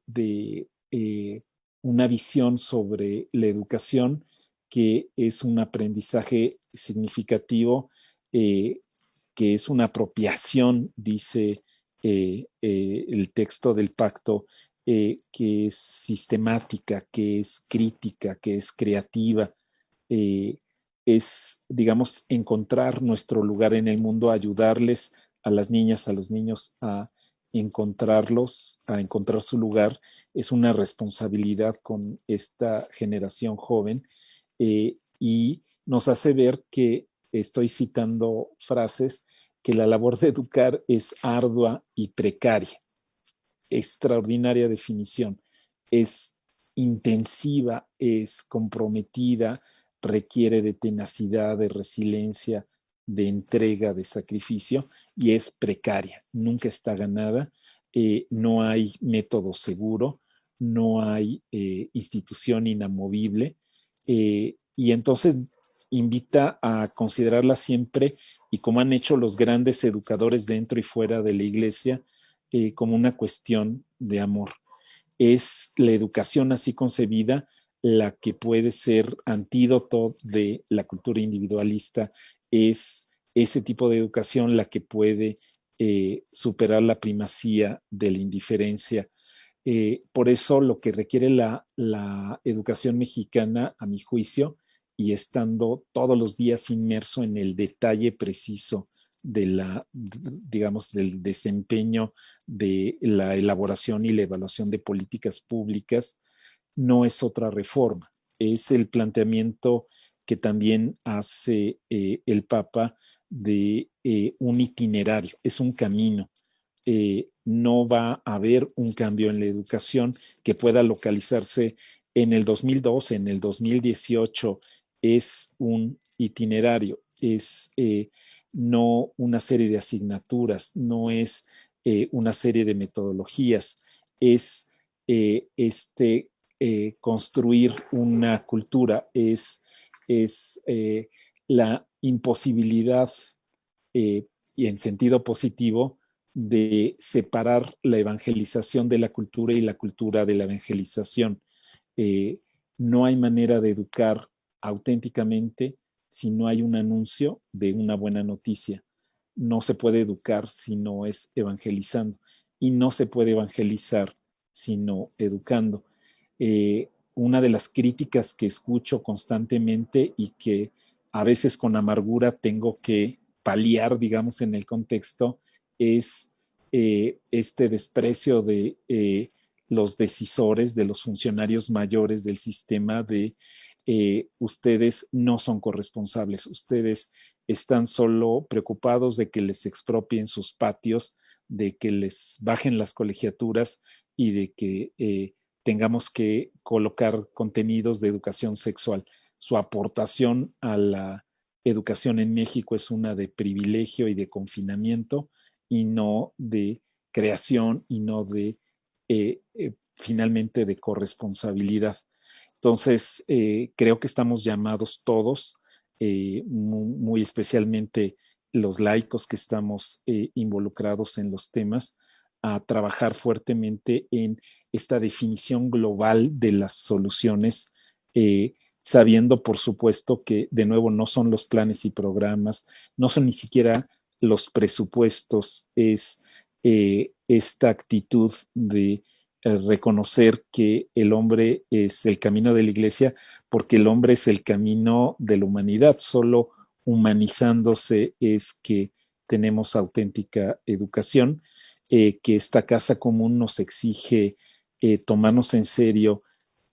una visión sobre la educación que es un aprendizaje significativo, que es una apropiación, dice el texto del pacto, que es sistemática, que es crítica, que es creativa, eh, es, digamos, encontrar nuestro lugar en el mundo, ayudarles a las niñas, a los niños a encontrarlos, a encontrar su lugar. Es una responsabilidad con esta generación joven, y nos hace ver que, estoy citando frases, que la labor de educar es ardua y precaria. Extraordinaria definición. Es intensiva, es comprometida, requiere de tenacidad, de resiliencia, de entrega, de sacrificio, y es precaria, nunca está ganada. No hay método seguro, no hay institución inamovible, y entonces invita a considerarla siempre, y como han hecho los grandes educadores dentro y fuera de la iglesia, como una cuestión de amor. Es la educación así concebida la que puede ser antídoto de la cultura individualista, es ese tipo de educación la que puede superar la primacía de la indiferencia. Por eso lo que requiere la educación mexicana, a mi juicio, y estando todos los días inmerso en el detalle preciso de digamos, del desempeño de la elaboración y la evaluación de políticas públicas, no es otra reforma, es el planteamiento que también hace el Papa de un itinerario, es un camino. No va a haber un cambio en la educación que pueda localizarse en el 2012, en el 2018. Es un itinerario, es no una serie de asignaturas, no es una serie de metodologías, es construir una cultura, es la imposibilidad, y en sentido positivo, de separar la evangelización de la cultura y la cultura de la evangelización. Eh, no hay manera de educar auténticamente si no hay un anuncio de una buena noticia. No se puede educar si no es evangelizando, y no se puede evangelizar sino educando. Una de las críticas que escucho constantemente y que a veces con amargura tengo que paliar, digamos, en el contexto, es este desprecio de los decisores, de los funcionarios mayores del sistema, de ustedes no son corresponsables, ustedes están solo preocupados de que les expropien sus patios, de que les bajen las colegiaturas y de que tengamos que colocar contenidos de educación sexual. Su aportación a la educación en México es una de privilegio y de confinamiento, y no de creación, y no de finalmente de corresponsabilidad. Entonces, creo que estamos llamados todos, muy especialmente los laicos que estamos involucrados en los temas, a trabajar fuertemente en esta definición global de las soluciones, sabiendo, por supuesto, que de nuevo no son los planes y programas, no son ni siquiera los presupuestos, es esta actitud de reconocer que el hombre es el camino de la iglesia, porque el hombre es el camino de la humanidad. Solo humanizándose es que tenemos auténtica educación, que esta casa común nos exige tomarnos en serio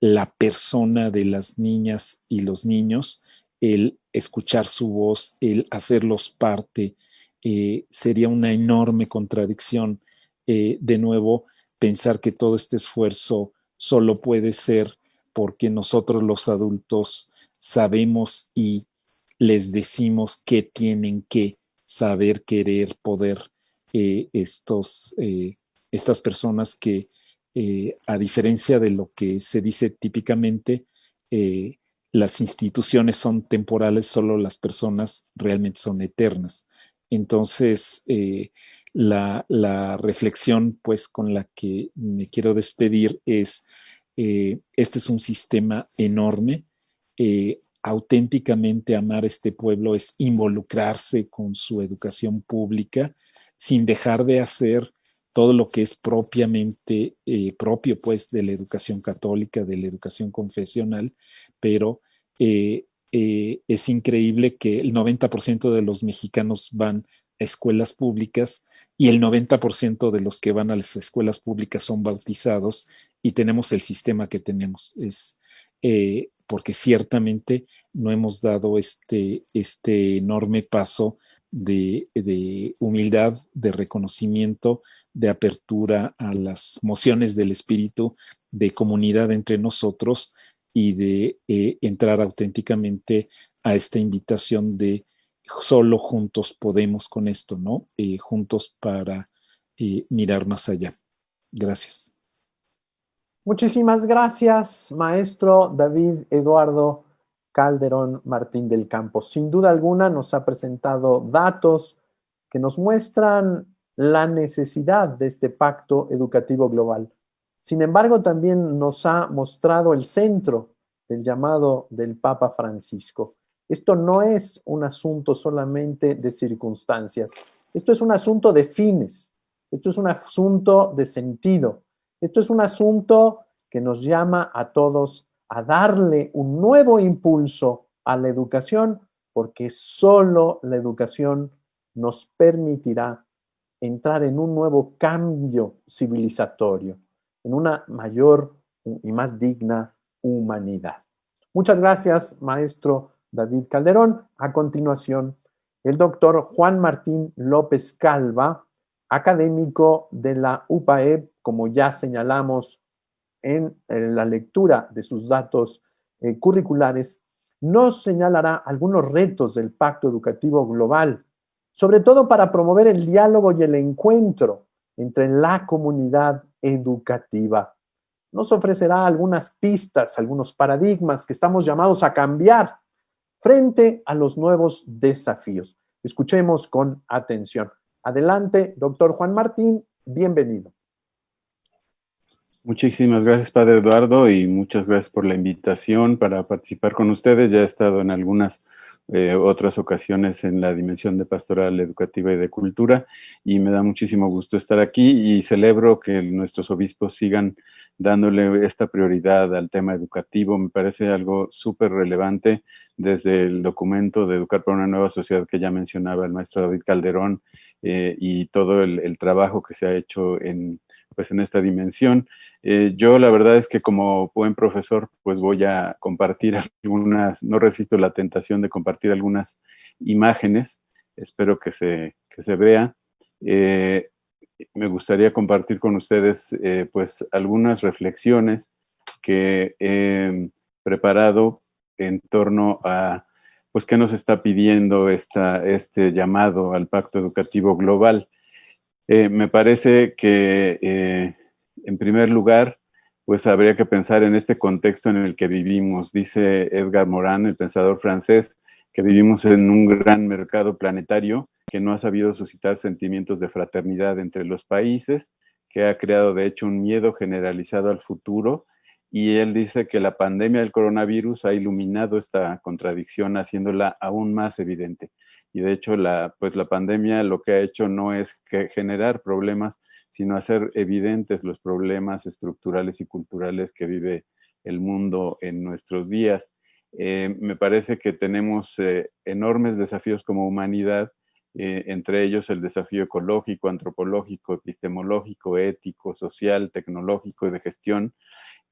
la persona de las niñas y los niños, el escuchar su voz, el hacerlos parte. Sería una enorme contradicción, de nuevo, pensar que todo este esfuerzo solo puede ser porque nosotros los adultos sabemos y les decimos que tienen que saber, querer, poder, estas personas que, a diferencia de lo que se dice típicamente, las instituciones son temporales, solo las personas realmente son eternas. Entonces, la reflexión pues con la que me quiero despedir es, este es un sistema enorme, auténticamente amar este pueblo es involucrarse con su educación pública sin dejar de hacer todo lo que es propiamente propio pues de la educación católica, de la educación confesional, pero es increíble que el 90% de los mexicanos van a escuelas públicas y el 90% de los que van a las escuelas públicas son bautizados y tenemos el sistema que tenemos. Es porque ciertamente no hemos dado este enorme paso de humildad, de reconocimiento, de apertura a las mociones del espíritu, de comunidad entre nosotros y de entrar auténticamente a esta invitación de solo juntos podemos con esto, ¿no? Juntos para mirar más allá. Gracias. Muchísimas gracias, maestro David Eduardo Calderón Martín del Campo. Sin duda alguna nos ha presentado datos que nos muestran la necesidad de este pacto educativo global. Sin embargo, también nos ha mostrado el centro del llamado del Papa Francisco. Esto no es un asunto solamente de circunstancias, esto es un asunto de fines, esto es un asunto de sentido, esto es un asunto que nos llama a todos a darle un nuevo impulso a la educación, porque solo la educación nos permitirá entrar en un nuevo cambio civilizatorio, en una mayor y más digna humanidad. Muchas gracias, maestro David Calderón. A continuación, el doctor Juan Martín López Calva, académico de la UPAEP, como ya señalamos en la lectura de sus datos curriculares, nos señalará algunos retos del Pacto Educativo Global, sobre todo para promover el diálogo y el encuentro entre la comunidad educativa. Nos ofrecerá algunas pistas, algunos paradigmas que estamos llamados a cambiar frente a los nuevos desafíos. Escuchemos con atención. Adelante, doctor Juan Martín, bienvenido. Muchísimas gracias, Padre Eduardo, y muchas gracias por la invitación para participar con ustedes. Ya he estado en algunas otras ocasiones en la dimensión de pastoral educativa y de cultura, y me da muchísimo gusto estar aquí y celebro que nuestros obispos sigan dándole esta prioridad al tema educativo. Me parece algo súper relevante desde el documento de Educar para una Nueva Sociedad que ya mencionaba el maestro David Calderón, y todo el trabajo que se ha hecho en esta dimensión. Yo la verdad es que como buen profesor, pues voy a compartir algunas, no resisto la tentación de compartir algunas imágenes, espero que se vea. Me gustaría compartir con ustedes pues algunas reflexiones que he preparado en torno a pues qué nos está pidiendo este llamado al Pacto Educativo Global. Me parece que, en primer lugar, pues habría que pensar en este contexto en el que vivimos. Dice Edgar Morin, el pensador francés, que vivimos en un gran mercado planetario que no ha sabido suscitar sentimientos de fraternidad entre los países, que ha creado de hecho un miedo generalizado al futuro, y él dice que la pandemia del coronavirus ha iluminado esta contradicción, haciéndola aún más evidente. Y de hecho, pues la pandemia lo que ha hecho no es generar problemas, sino hacer evidentes los problemas estructurales y culturales que vive el mundo en nuestros días. Me parece que tenemos enormes desafíos como humanidad, entre ellos el desafío ecológico, antropológico, epistemológico, ético, social, tecnológico y de gestión,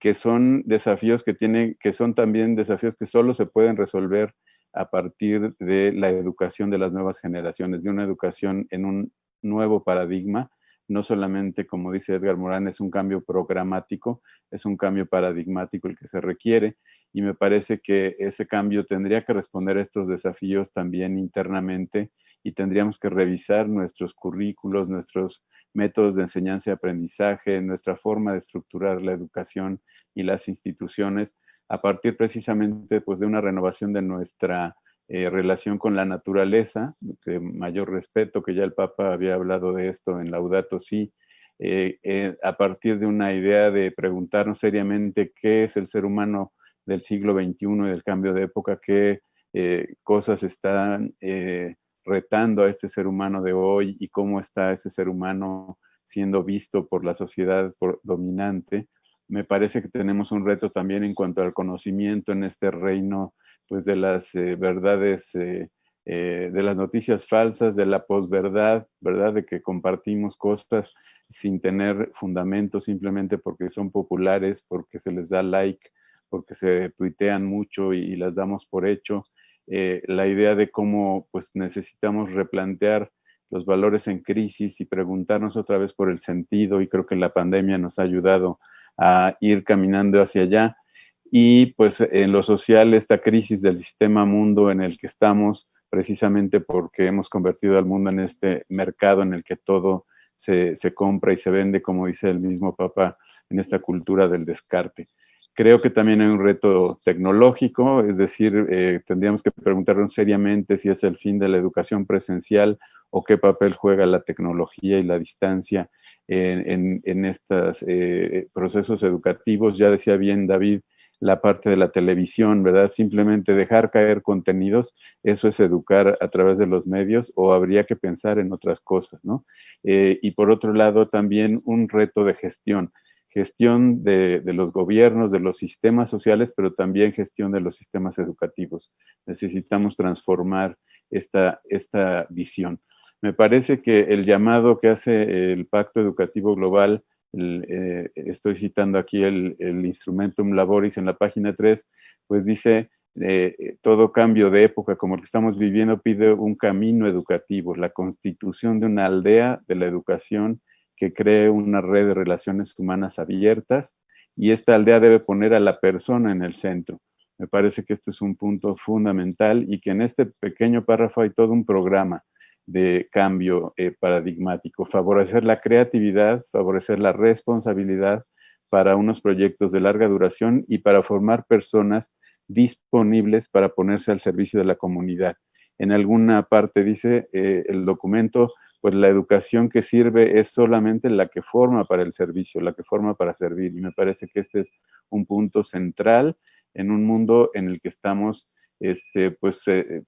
que son desafíos que son también desafíos que solo se pueden resolver a partir de la educación de las nuevas generaciones, de una educación en un nuevo paradigma, no solamente, como dice Edgar Morin, es un cambio programático, es un cambio paradigmático el que se requiere, y me parece que ese cambio tendría que responder a estos desafíos también internamente, y tendríamos que revisar nuestros currículos, nuestros métodos de enseñanza y aprendizaje, nuestra forma de estructurar la educación y las instituciones, a partir precisamente pues, de una renovación de nuestra relación con la naturaleza, de mayor respeto, que ya el Papa había hablado de esto en Laudato Si, a partir de una idea de preguntarnos seriamente qué es el ser humano del siglo XXI y del cambio de época, qué cosas están retando a este ser humano de hoy y cómo está este ser humano siendo visto por la sociedad dominante. Me parece que tenemos un reto también en cuanto al conocimiento en este reino, pues de las verdades, de las noticias falsas, de la posverdad, ¿verdad? De que compartimos cosas sin tener fundamento, simplemente porque son populares, porque se les da like, porque se tuitean mucho y las damos por hecho. La idea de cómo pues necesitamos replantear los valores en crisis y preguntarnos otra vez por el sentido, y creo que la pandemia nos ha ayudado a ir caminando hacia allá. Y pues en lo social, esta crisis del sistema mundo en el que estamos, precisamente porque hemos convertido al mundo en este mercado en el que todo se compra y se vende, como dice el mismo Papa, en esta cultura del descarte. Creo que también hay un reto tecnológico, es decir, tendríamos que preguntarnos seriamente si es el fin de la educación presencial o qué papel juega la tecnología y la distancia en estos procesos educativos. Ya decía bien David, la parte de la televisión, ¿verdad? Simplemente dejar caer contenidos, eso es educar a través de los medios, o habría que pensar en otras cosas, ¿no? Y por otro lado, también un reto de gestión de los gobiernos, de los sistemas sociales, pero también gestión de los sistemas educativos. Necesitamos transformar esta visión. Me parece que el llamado que hace el Pacto Educativo Global, estoy citando aquí el Instrumentum Laboris en la página 3, pues dice, todo cambio de época como el que estamos viviendo pide un camino educativo, la constitución de una aldea de la educación que cree una red de relaciones humanas abiertas, y esta aldea debe poner a la persona en el centro. Me parece que este es un punto fundamental, y que en este pequeño párrafo hay todo un programa de cambio paradigmático, favorecer la creatividad, favorecer la responsabilidad para unos proyectos de larga duración y para formar personas disponibles para ponerse al servicio de la comunidad. En alguna parte dice el documento, pues la educación que sirve es solamente la que forma para el servicio, la que forma para servir, y me parece que este es un punto central en un mundo en el que estamos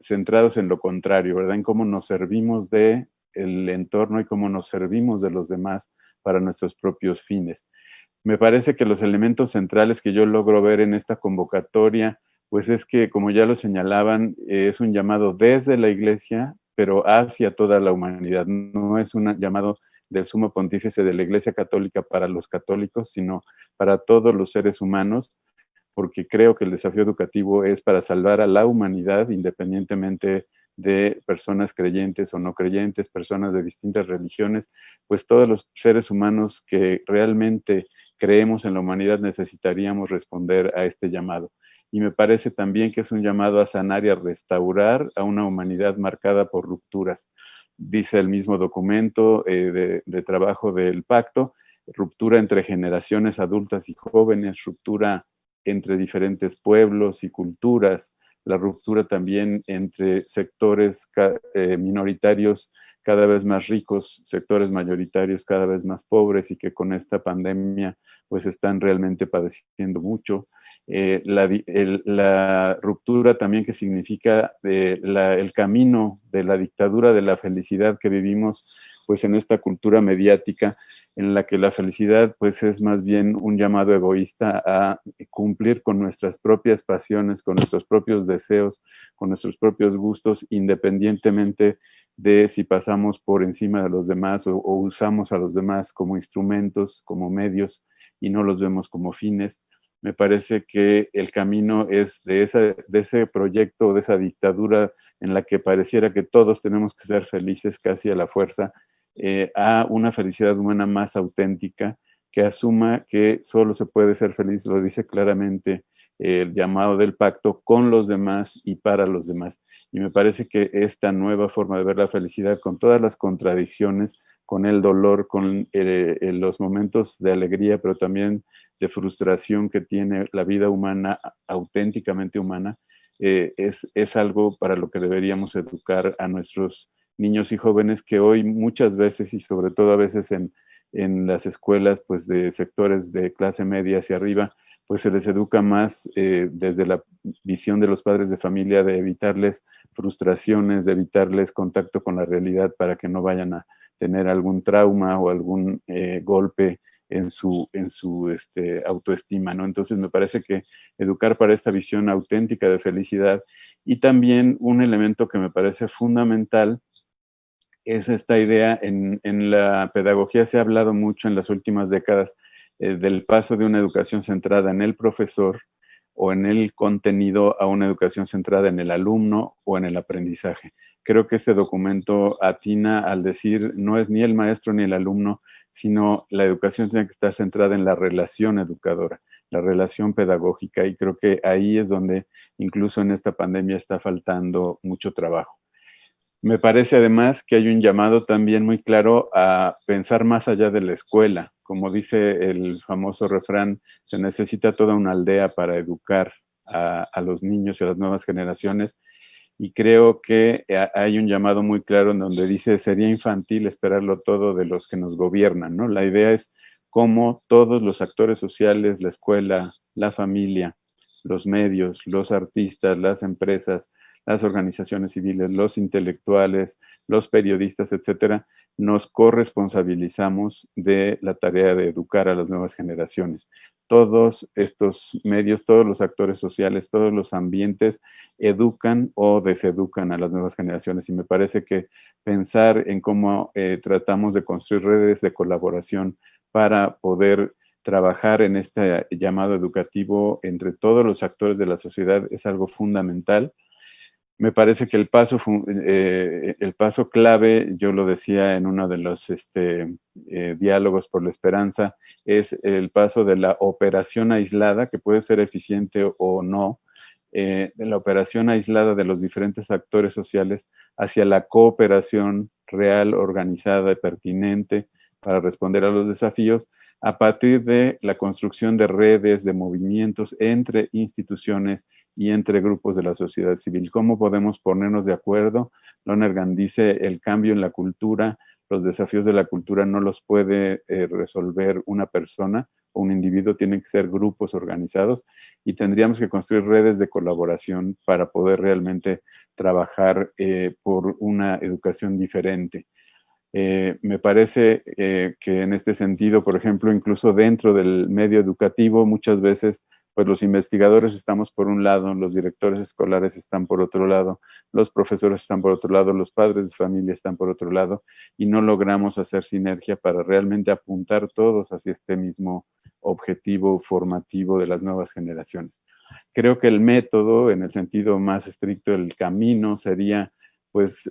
centrados en lo contrario, ¿verdad? En cómo nos servimos del entorno y cómo nos servimos de los demás para nuestros propios fines. Me parece que los elementos centrales que yo logro ver en esta convocatoria, pues es que, como ya lo señalaban, es un llamado desde la Iglesia, pero hacia toda la humanidad. No es un llamado del Sumo Pontífice de la Iglesia Católica para los católicos, sino para todos los seres humanos, porque creo que el desafío educativo es para salvar a la humanidad, independientemente de personas creyentes o no creyentes, personas de distintas religiones, pues todos los seres humanos que realmente creemos en la humanidad necesitaríamos responder a este llamado. Y me parece también que es un llamado a sanar y a restaurar a una humanidad marcada por rupturas. Dice el mismo documento de trabajo del pacto, ruptura entre generaciones adultas y jóvenes, ruptura entre diferentes pueblos y culturas, la ruptura también entre sectores minoritarios cada vez más ricos, sectores mayoritarios cada vez más pobres y que con esta pandemia pues están realmente padeciendo mucho. La ruptura también que significa el camino de la dictadura de la felicidad que vivimos pues en esta cultura mediática en la que la felicidad pues es más bien un llamado egoísta a cumplir con nuestras propias pasiones, con nuestros propios deseos, con nuestros propios gustos, independientemente de si pasamos por encima de los demás o usamos a los demás como instrumentos, como medios y no los vemos como fines. Me parece que el camino es de ese proyecto, de esa dictadura en la que pareciera que todos tenemos que ser felices casi a la fuerza, a una felicidad humana más auténtica, que asuma que solo se puede ser feliz, lo dice claramente el llamado del pacto, con los demás y para los demás. Y me parece que esta nueva forma de ver la felicidad, con todas las contradicciones, con el dolor, con los momentos de alegría, pero también de frustración que tiene la vida humana, auténticamente humana, es algo para lo que deberíamos educar a nuestros niños y jóvenes que hoy muchas veces y sobre todo a veces en las escuelas pues de sectores de clase media hacia arriba, pues se les educa más desde la visión de los padres de familia de evitarles frustraciones, de evitarles contacto con la realidad para que no vayan a tener algún trauma o algún golpe en su autoestima, ¿no? Entonces me parece que educar para esta visión auténtica de felicidad y también un elemento que me parece fundamental es esta idea, en la pedagogía se ha hablado mucho en las últimas décadas del paso de una educación centrada en el profesor o en el contenido a una educación centrada en el alumno o en el aprendizaje. Creo que este documento atina al decir no es ni el maestro ni el alumno, sino la educación tiene que estar centrada en la relación educadora, la relación pedagógica, y creo que ahí es donde incluso en esta pandemia está faltando mucho trabajo. Me parece además que hay un llamado también muy claro a pensar más allá de la escuela. Como dice el famoso refrán, se necesita toda una aldea para educar a los niños y a las nuevas generaciones. Y creo que hay un llamado muy claro en donde dice, sería infantil esperarlo todo de los que nos gobiernan, ¿no? La idea es cómo todos los actores sociales, la escuela, la familia, los medios, los artistas, las empresas, las organizaciones civiles, los intelectuales, los periodistas, etcétera, nos corresponsabilizamos de la tarea de educar a las nuevas generaciones. Todos estos medios, todos los actores sociales, todos los ambientes educan o deseducan a las nuevas generaciones, y me parece que pensar en cómo tratamos de construir redes de colaboración para poder trabajar en este llamado educativo entre todos los actores de la sociedad es algo fundamental. Me parece que el paso clave, yo lo decía en uno de los diálogos por la esperanza, es el paso de la operación aislada, que puede ser eficiente o no, de la operación aislada de los diferentes actores sociales hacia la cooperación real, organizada y pertinente para responder a los desafíos, a partir de la construcción de redes, de movimientos entre instituciones y entre grupos de la sociedad civil. ¿Cómo podemos ponernos de acuerdo? Lonergan dice, el cambio en la cultura, los desafíos de la cultura no los puede resolver una persona o un individuo, tienen que ser grupos organizados y tendríamos que construir redes de colaboración para poder realmente trabajar por una educación diferente. Me parece que en este sentido, por ejemplo, incluso dentro del medio educativo, muchas veces pues los investigadores estamos por un lado, los directores escolares están por otro lado, los profesores están por otro lado, los padres de familia están por otro lado, y no logramos hacer sinergia para realmente apuntar todos hacia este mismo objetivo formativo de las nuevas generaciones. Creo que el método, en el sentido más estricto, el camino sería pues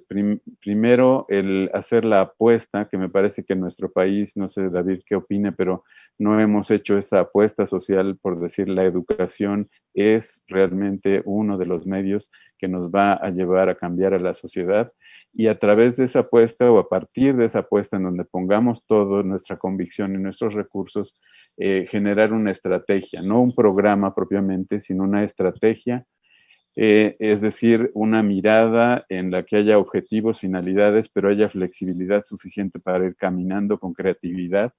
primero el hacer la apuesta, que me parece que en nuestro país, no sé David qué opine, pero no hemos hecho esa apuesta social, por decir, la educación es realmente uno de los medios que nos va a llevar a cambiar a la sociedad, y a través de esa apuesta o a partir de esa apuesta en donde pongamos toda nuestra convicción y nuestros recursos, generar una estrategia, no un programa propiamente, sino una estrategia, es decir, una mirada en la que haya objetivos, finalidades, pero haya flexibilidad suficiente para ir caminando con creatividad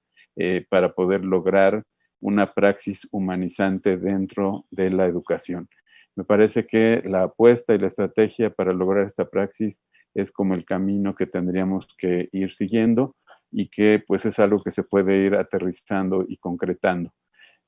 para poder lograr una praxis humanizante dentro de la educación. Me parece que la apuesta y la estrategia para lograr esta praxis es como el camino que tendríamos que ir siguiendo y que pues es algo que se puede ir aterrizando y concretando.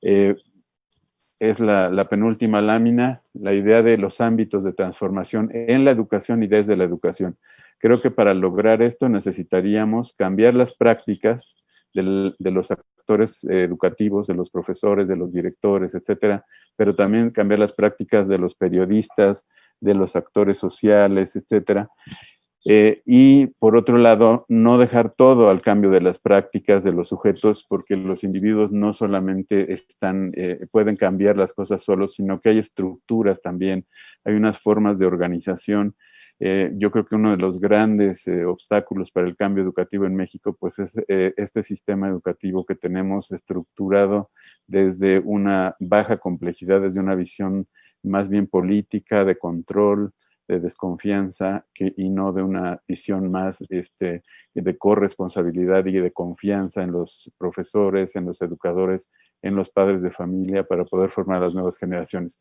Es la penúltima lámina, la idea de los ámbitos de transformación en la educación y desde la educación. Creo que para lograr esto necesitaríamos cambiar las prácticas de los actores educativos, de los profesores, de los directores, etcétera, pero también cambiar las prácticas de los periodistas, de los actores sociales, etcétera. Y por otro lado, no dejar todo al cambio de las prácticas de los sujetos, porque los individuos no solamente pueden cambiar las cosas solos, sino que hay estructuras también, hay unas formas de organización. Yo creo que uno de los grandes obstáculos para el cambio educativo en México, pues es este sistema educativo que tenemos estructurado desde una baja complejidad, desde una visión más bien política, de control, de desconfianza y no de una visión más de corresponsabilidad y de confianza en los profesores, en los educadores, en los padres de familia para poder formar las nuevas generaciones.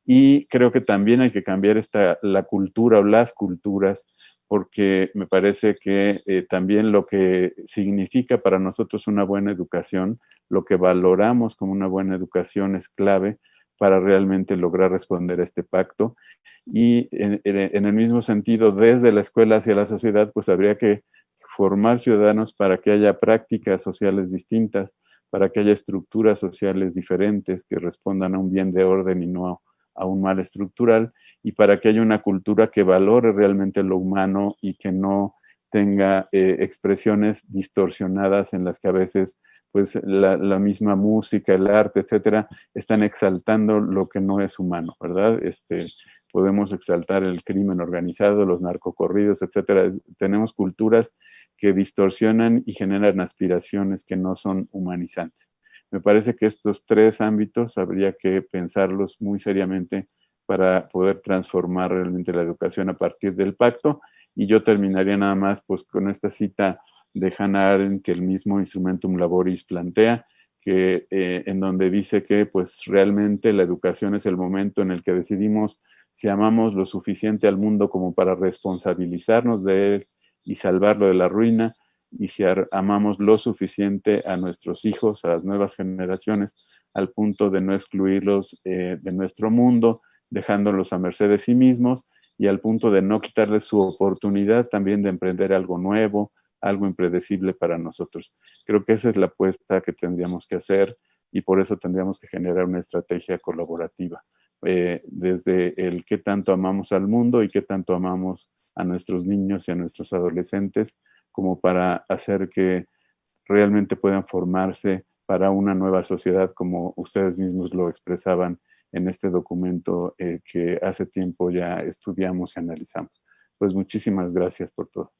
Y creo que también hay que cambiar la cultura o las culturas, porque me parece que también lo que significa para nosotros una buena educación, lo que valoramos como una buena educación es clave para realmente lograr responder a este pacto. Y en el mismo sentido, desde la escuela hacia la sociedad, pues habría que formar ciudadanos para que haya prácticas sociales distintas, para que haya estructuras sociales diferentes que respondan a un bien de orden y no a un mal estructural, y para que haya una cultura que valore realmente lo humano y que no tenga expresiones distorsionadas en las que a veces pues la misma música, el arte, etcétera, están exaltando lo que no es humano, ¿verdad? Podemos exaltar el crimen organizado, los narcocorridos, etcétera. Tenemos culturas que distorsionan y generan aspiraciones que no son humanizantes. Me parece que estos tres ámbitos habría que pensarlos muy seriamente para poder transformar realmente la educación a partir del pacto. Y yo terminaría nada más pues con esta cita de Hannah Arendt que el mismo Instrumentum Laboris plantea, que en donde dice que pues realmente la educación es el momento en el que decidimos si amamos lo suficiente al mundo como para responsabilizarnos de él y salvarlo de la ruina, y si amamos lo suficiente a nuestros hijos, a las nuevas generaciones, al punto de no excluirlos de nuestro mundo, dejándolos a merced de sí mismos, y al punto de no quitarles su oportunidad también de emprender algo nuevo, algo impredecible para nosotros. Creo que esa es la apuesta que tendríamos que hacer, y por eso tendríamos que generar una estrategia colaborativa. Desde el qué tanto amamos al mundo y qué tanto amamos a nuestros niños y a nuestros adolescentes, como para hacer que realmente puedan formarse para una nueva sociedad, como ustedes mismos lo expresaban en este documento que hace tiempo ya estudiamos y analizamos. Pues muchísimas gracias por todo.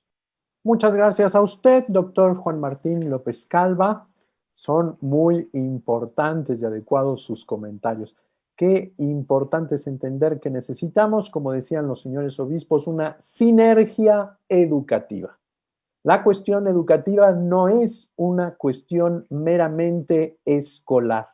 Muchas gracias a usted, doctor Juan Martín López Calva. Son muy importantes y adecuados sus comentarios. Qué importante es entender que necesitamos, como decían los señores obispos, una sinergia educativa. La cuestión educativa no es una cuestión meramente escolar.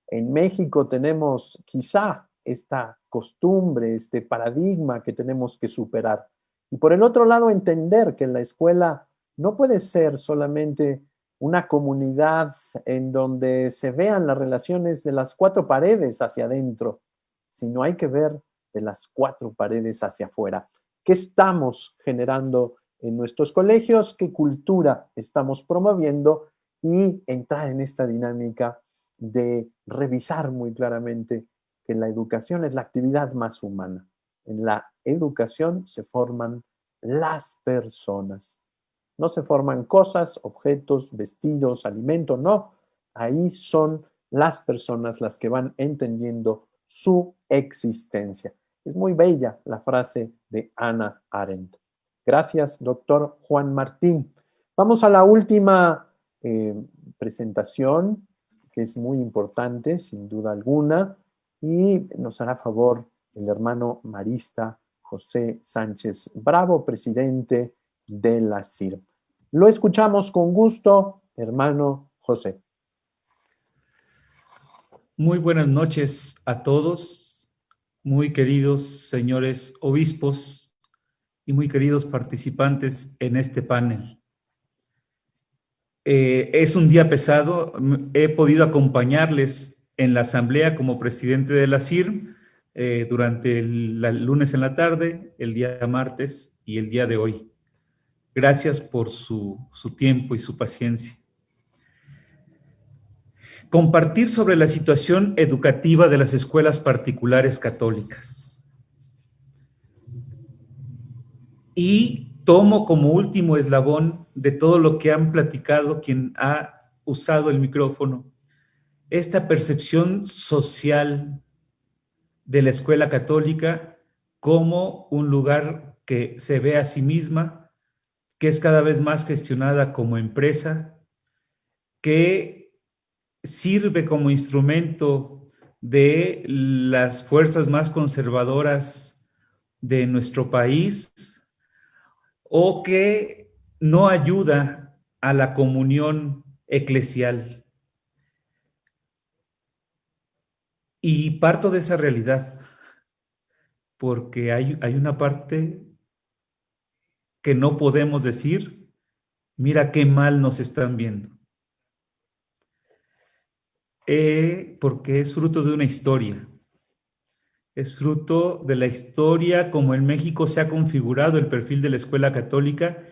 En México tenemos quizá esta costumbre, este paradigma que tenemos que superar. Y por el otro lado, entender que la escuela no puede ser solamente una comunidad en donde se vean las relaciones de las cuatro paredes hacia adentro, sino hay que ver de las cuatro paredes hacia afuera. ¿Qué estamos generando en nuestros colegios? ¿Qué cultura estamos promoviendo? Y entrar en esta dinámica de revisar muy claramente que la educación es la actividad más humana. En la educación se forman las personas. No se forman cosas, objetos, vestidos, alimentos, no. Ahí son las personas las que van entendiendo su existencia. Es muy bella la frase de Hannah Arendt. Gracias, doctor Juan Martín. Vamos a la última presentación, que es muy importante, sin duda alguna, y nos hará favor el hermano marista José Sánchez Bravo, presidente de la CIR. Lo escuchamos con gusto, hermano José. Muy buenas noches a todos, muy queridos señores obispos y muy queridos participantes en este panel. Es un día pesado, he podido acompañarles en la asamblea como presidente de la CIR durante el lunes en la tarde, el día martes y el día de hoy. Gracias por su tiempo y su paciencia. Compartir sobre la situación educativa de las escuelas particulares católicas. Y tomo como último eslabón de todo lo que han platicado quien ha usado el micrófono, esta percepción social de la escuela católica como un lugar que se ve a sí misma, que es cada vez más gestionada como empresa, que sirve como instrumento de las fuerzas más conservadoras de nuestro país o que no ayuda a la comunión eclesial. Y parto de esa realidad, porque hay una parte que no podemos decir, mira qué mal nos están viendo. Porque es fruto de una historia. Es fruto de la historia, como en México se ha configurado el perfil de la escuela católica,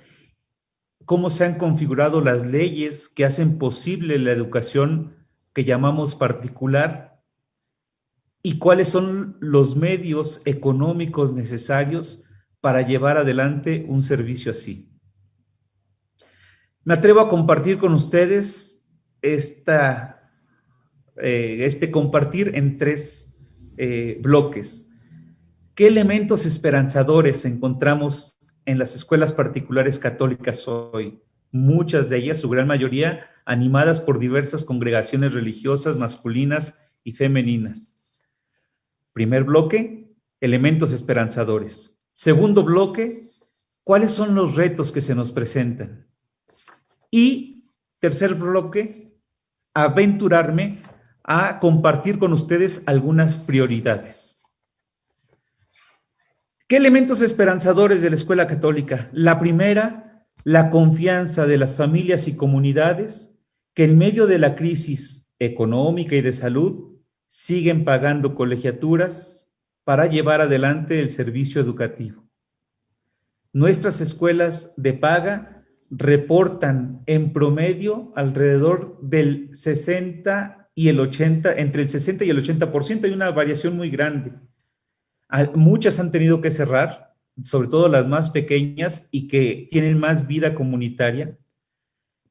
cómo se han configurado las leyes que hacen posible la educación que llamamos particular y cuáles son los medios económicos necesarios para llevar adelante un servicio así. Me atrevo a compartir con ustedes este compartir en tres bloques. ¿Qué elementos esperanzadores encontramos en las escuelas particulares católicas hoy? Muchas de ellas, su gran mayoría, animadas por diversas congregaciones religiosas masculinas y femeninas. Primer bloque, elementos esperanzadores. Segundo bloque, ¿cuáles son los retos que se nos presentan? Y tercer bloque, aventurarme a compartir con ustedes algunas prioridades. ¿Qué elementos esperanzadores de la escuela católica? La primera, la confianza de las familias y comunidades que en medio de la crisis económica y de salud siguen pagando colegiaturas para llevar adelante el servicio educativo. Nuestras escuelas de paga reportan en promedio alrededor del 60 y el 80, entre el 60 y el 80%, hay una variación muy grande. Muchas han tenido que cerrar, sobre todo las más pequeñas y que tienen más vida comunitaria,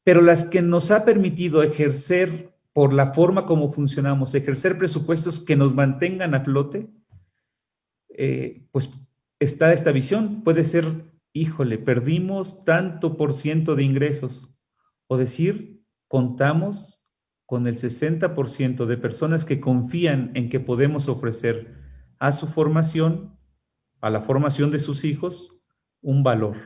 pero las que nos ha permitido ejercer, por la forma como funcionamos, ejercer presupuestos que nos mantengan a flote, pues está esta visión. Puede ser, híjole, perdimos tanto por ciento de ingresos, o decir, contamos con el 60% de personas que confían en que podemos ofrecer a su formación, a la formación de sus hijos, un valor.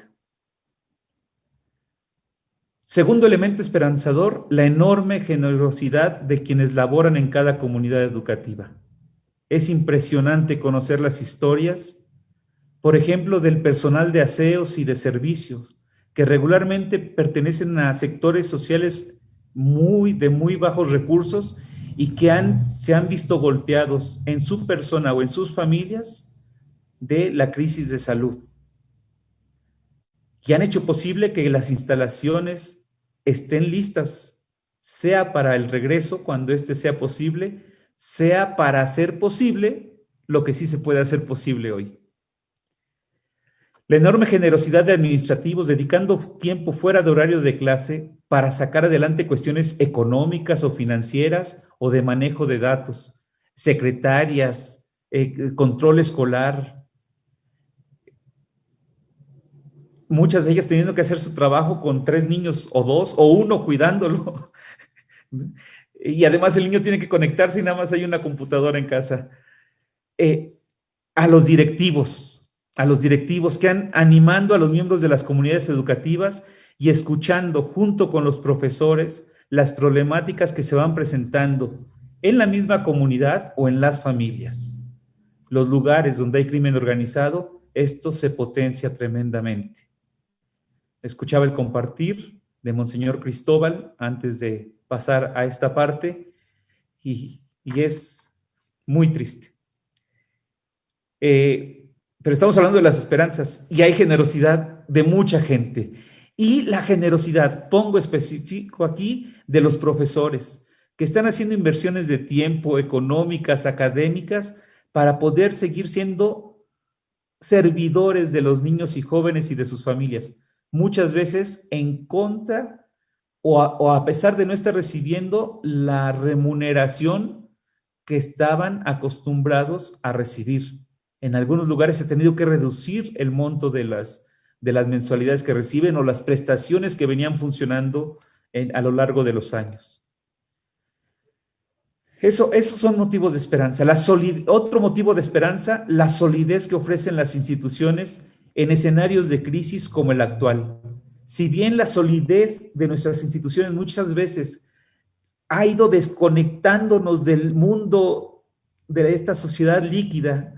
Segundo elemento esperanzador, la enorme generosidad de quienes laboran en cada comunidad educativa. Es impresionante conocer las historias, por ejemplo, del personal de aseos y de servicios, que regularmente pertenecen a sectores sociales de muy bajos recursos y que se han visto golpeados en su persona o en sus familias de la crisis de salud, que han hecho posible que las instalaciones estén listas, sea para el regreso cuando éste sea posible, sea para hacer posible lo que sí se puede hacer posible hoy. La enorme generosidad de administrativos dedicando tiempo fuera de horario de clase para sacar adelante cuestiones económicas o financieras o de manejo de datos, secretarias, control escolar. muchas de ellas teniendo que hacer su trabajo con 3 niños o 2 o 1 cuidándolo. Y además el niño tiene que conectarse y nada más hay una computadora en casa. A los directivos que han animando a los miembros de las comunidades educativas y escuchando junto con los profesores las problemáticas que se van presentando en la misma comunidad o en las familias. Los lugares donde hay crimen organizado, esto se potencia tremendamente. Escuchaba el compartir de Monseñor Cristóbal antes de pasar a esta parte y es muy triste. Pero estamos hablando de las esperanzas y hay generosidad de mucha gente. Y la generosidad, pongo específico aquí, de los profesores que están haciendo inversiones de tiempo, económicas, académicas, para poder seguir siendo servidores de los niños y jóvenes y de sus familias. Muchas veces en contra o a pesar de no estar recibiendo la remuneración que estaban acostumbrados a recibir. En algunos lugares se ha tenido que reducir el monto de las mensualidades que reciben o las prestaciones que venían funcionando a lo largo de los años. Esos son motivos de esperanza. Otro motivo de esperanza, la solidez que ofrecen las instituciones en escenarios de crisis como el actual. Si bien la solidez de nuestras instituciones muchas veces ha ido desconectándonos del mundo de esta sociedad líquida,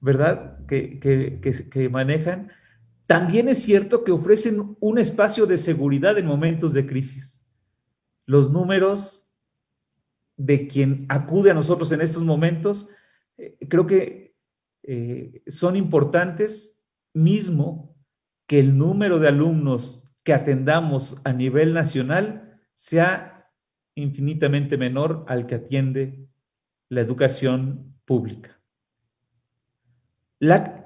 ¿verdad?, que manejan, también es cierto que ofrecen un espacio de seguridad en momentos de crisis. Los números de quien acude a nosotros en estos momentos, creo que son importantes, mismo que el número de alumnos que atendamos a nivel nacional sea infinitamente menor al que atiende la educación pública.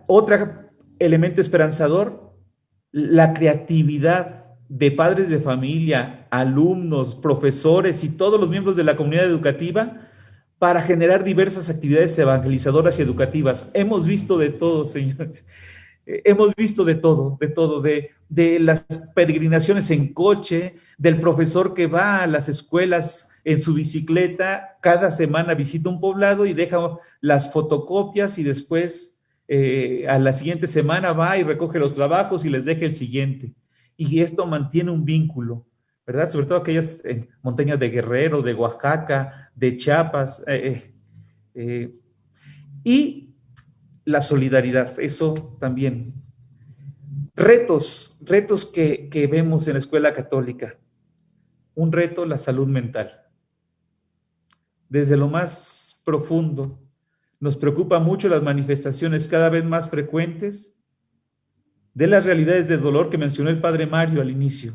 Otro elemento esperanzador, la creatividad de padres de familia, alumnos, profesores y todos los miembros de la comunidad educativa para generar diversas actividades evangelizadoras y educativas. Hemos visto de todo, señores. Hemos visto de todo, de las peregrinaciones en coche, del profesor que va a las escuelas en su bicicleta, cada semana visita un poblado y deja las fotocopias y después a la siguiente semana va y recoge los trabajos y les deja el siguiente. Y esto mantiene un vínculo, ¿verdad? Sobre todo aquellas montañas de Guerrero, de Oaxaca, de Chiapas. Y la solidaridad, eso también. Retos que vemos en la escuela católica. Un reto, la salud mental. Desde lo más profundo, nos preocupa mucho las manifestaciones cada vez más frecuentes de las realidades de dolor que mencionó el padre Mario al inicio.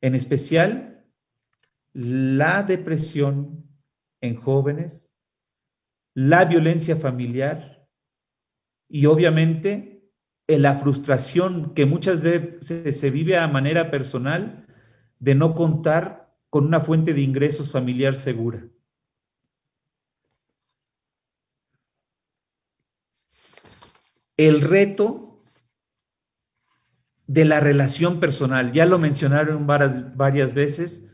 En especial, la depresión en jóvenes, la violencia familiar y obviamente la frustración que muchas veces se vive a manera personal de no contar con una fuente de ingresos familiar segura. El reto de la relación personal, ya lo mencionaron varias veces,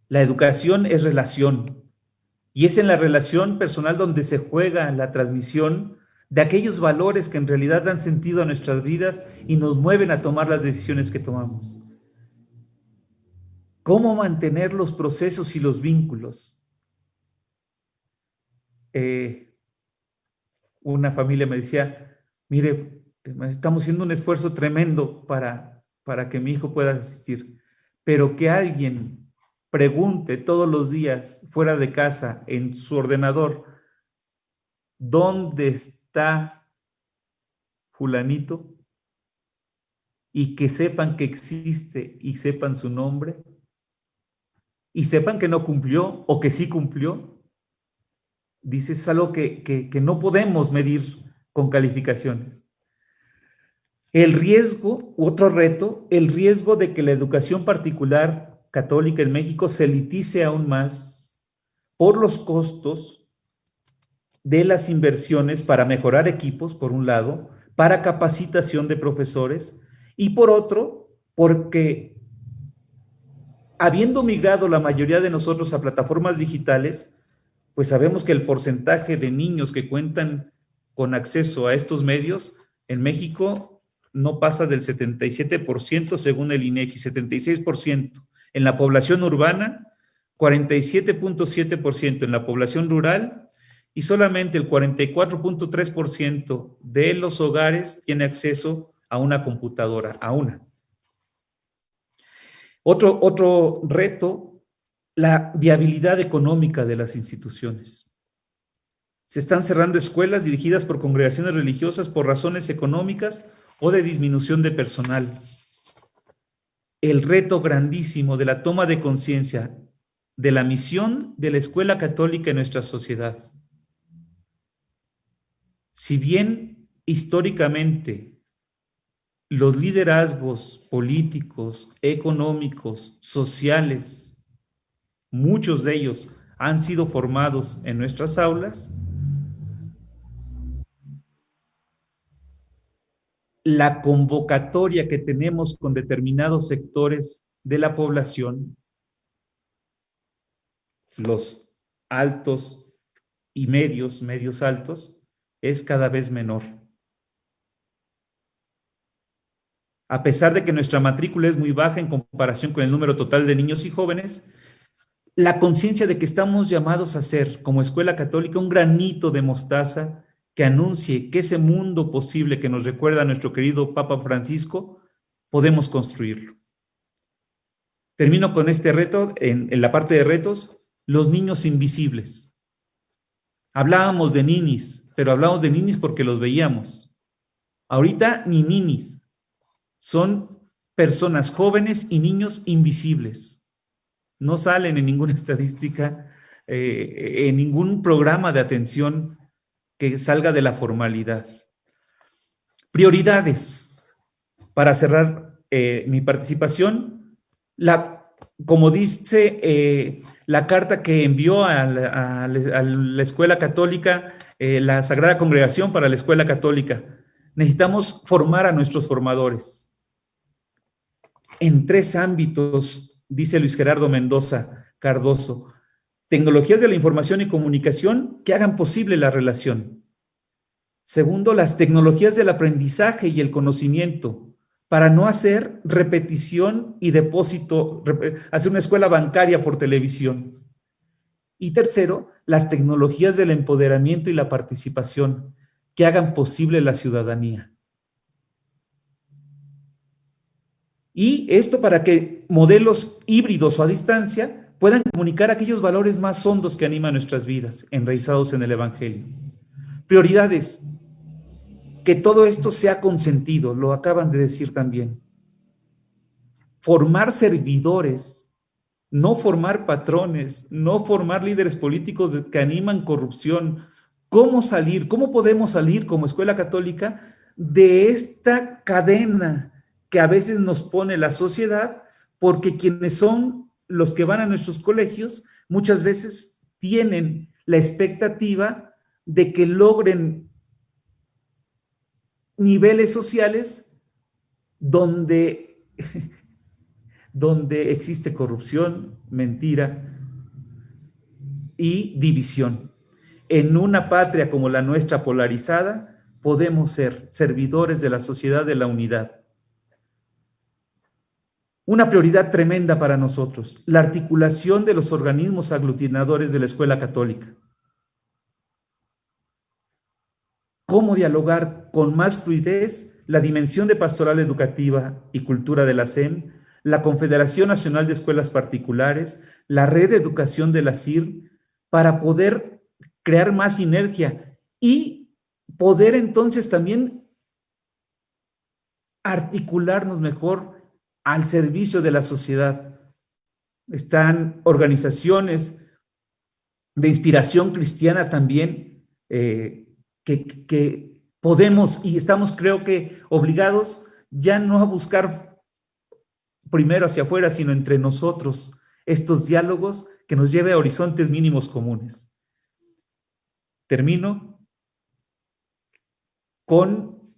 la educación es relación, y es en la relación personal donde se juega la transmisión de aquellos valores que en realidad dan sentido a nuestras vidas y nos mueven a tomar las decisiones que tomamos. ¿Cómo mantener los procesos y los vínculos? Una familia me decía, mire, estamos haciendo un esfuerzo tremendo para que mi hijo pueda asistir, pero que alguien pregunte todos los días fuera de casa en su ordenador, ¿dónde está fulanito? Y que sepan que existe y sepan su nombre y sepan que no cumplió o que sí cumplió. Dice, es algo que no podemos medir con calificaciones. El riesgo, otro reto, el riesgo de que la educación particular católica en México se elitice aún más por los costos de las inversiones para mejorar equipos, por un lado, para capacitación de profesores, Y por otro, porque habiendo migrado la mayoría de nosotros a plataformas digitales, pues sabemos que el porcentaje de niños que cuentan con acceso a estos medios en México no pasa del 77% según el INEGI, 76%. En la población urbana, 47.7%. En la población rural, y solamente el 44.3% de los hogares tiene acceso a una computadora, a una. Otro reto, la viabilidad económica de las instituciones. Se están cerrando escuelas dirigidas por congregaciones religiosas por razones económicas o de disminución de personal. El reto grandísimo de la toma de conciencia de la misión de la escuela católica en nuestra sociedad. Si bien históricamente los liderazgos políticos, económicos, sociales, muchos de ellos han sido formados en nuestras aulas, la convocatoria que tenemos con determinados sectores de la población, los altos y medios altos, es cada vez menor. A pesar de que nuestra matrícula es muy baja en comparación con el número total de niños y jóvenes, la conciencia de que estamos llamados a ser, como escuela católica, un granito de mostaza que anuncie que ese mundo posible que nos recuerda nuestro querido Papa Francisco, podemos construirlo. Termino con este reto, en la parte de retos, los niños invisibles. Hablábamos de ninis, pero hablamos de ninis porque los veíamos. Ahorita ni ninis, son personas jóvenes y niños invisibles. No salen en ninguna estadística, en ningún programa de atención que salga de la formalidad. Prioridades. Para cerrar mi participación, como dice la carta que envió a la Escuela Católica, la Sagrada Congregación para la Escuela Católica, necesitamos formar a nuestros formadores. En 3 ámbitos, dice Luis Gerardo Mendoza Cardoso: tecnologías de la información y comunicación que hagan posible la relación. Segundo, las tecnologías del aprendizaje y el conocimiento, para no hacer repetición y depósito, hacer una escuela bancaria por televisión. Y tercero, las tecnologías del empoderamiento y la participación, que hagan posible la ciudadanía. Y esto para que modelos híbridos o a distancia puedan comunicar aquellos valores más hondos que animan nuestras vidas, enraizados en el Evangelio. Prioridades. Que todo esto sea consentido, lo acaban de decir también. Formar servidores, no formar patrones, no formar líderes políticos que animan corrupción. ¿Cómo salir? ¿Cómo podemos salir como escuela católica de esta cadena que a veces nos pone la sociedad? Porque quienes son los que van a nuestros colegios muchas veces tienen la expectativa de que logren niveles sociales donde existe corrupción, mentira y división. En una patria como la nuestra polarizada, podemos ser servidores de la sociedad de la unidad. Una prioridad tremenda para nosotros, la articulación de los organismos aglutinadores de la Escuela Católica. Cómo dialogar con más fluidez la dimensión de pastoral educativa y cultura de la SEM, la Confederación Nacional de Escuelas Particulares, la red de educación de la CIR, para poder crear más sinergia y poder entonces también articularnos mejor al servicio de la sociedad. Están organizaciones de inspiración cristiana también, que podemos y estamos, creo que, obligados ya no a buscar primero hacia afuera, sino entre nosotros, estos diálogos que nos lleve a horizontes mínimos comunes. Termino con,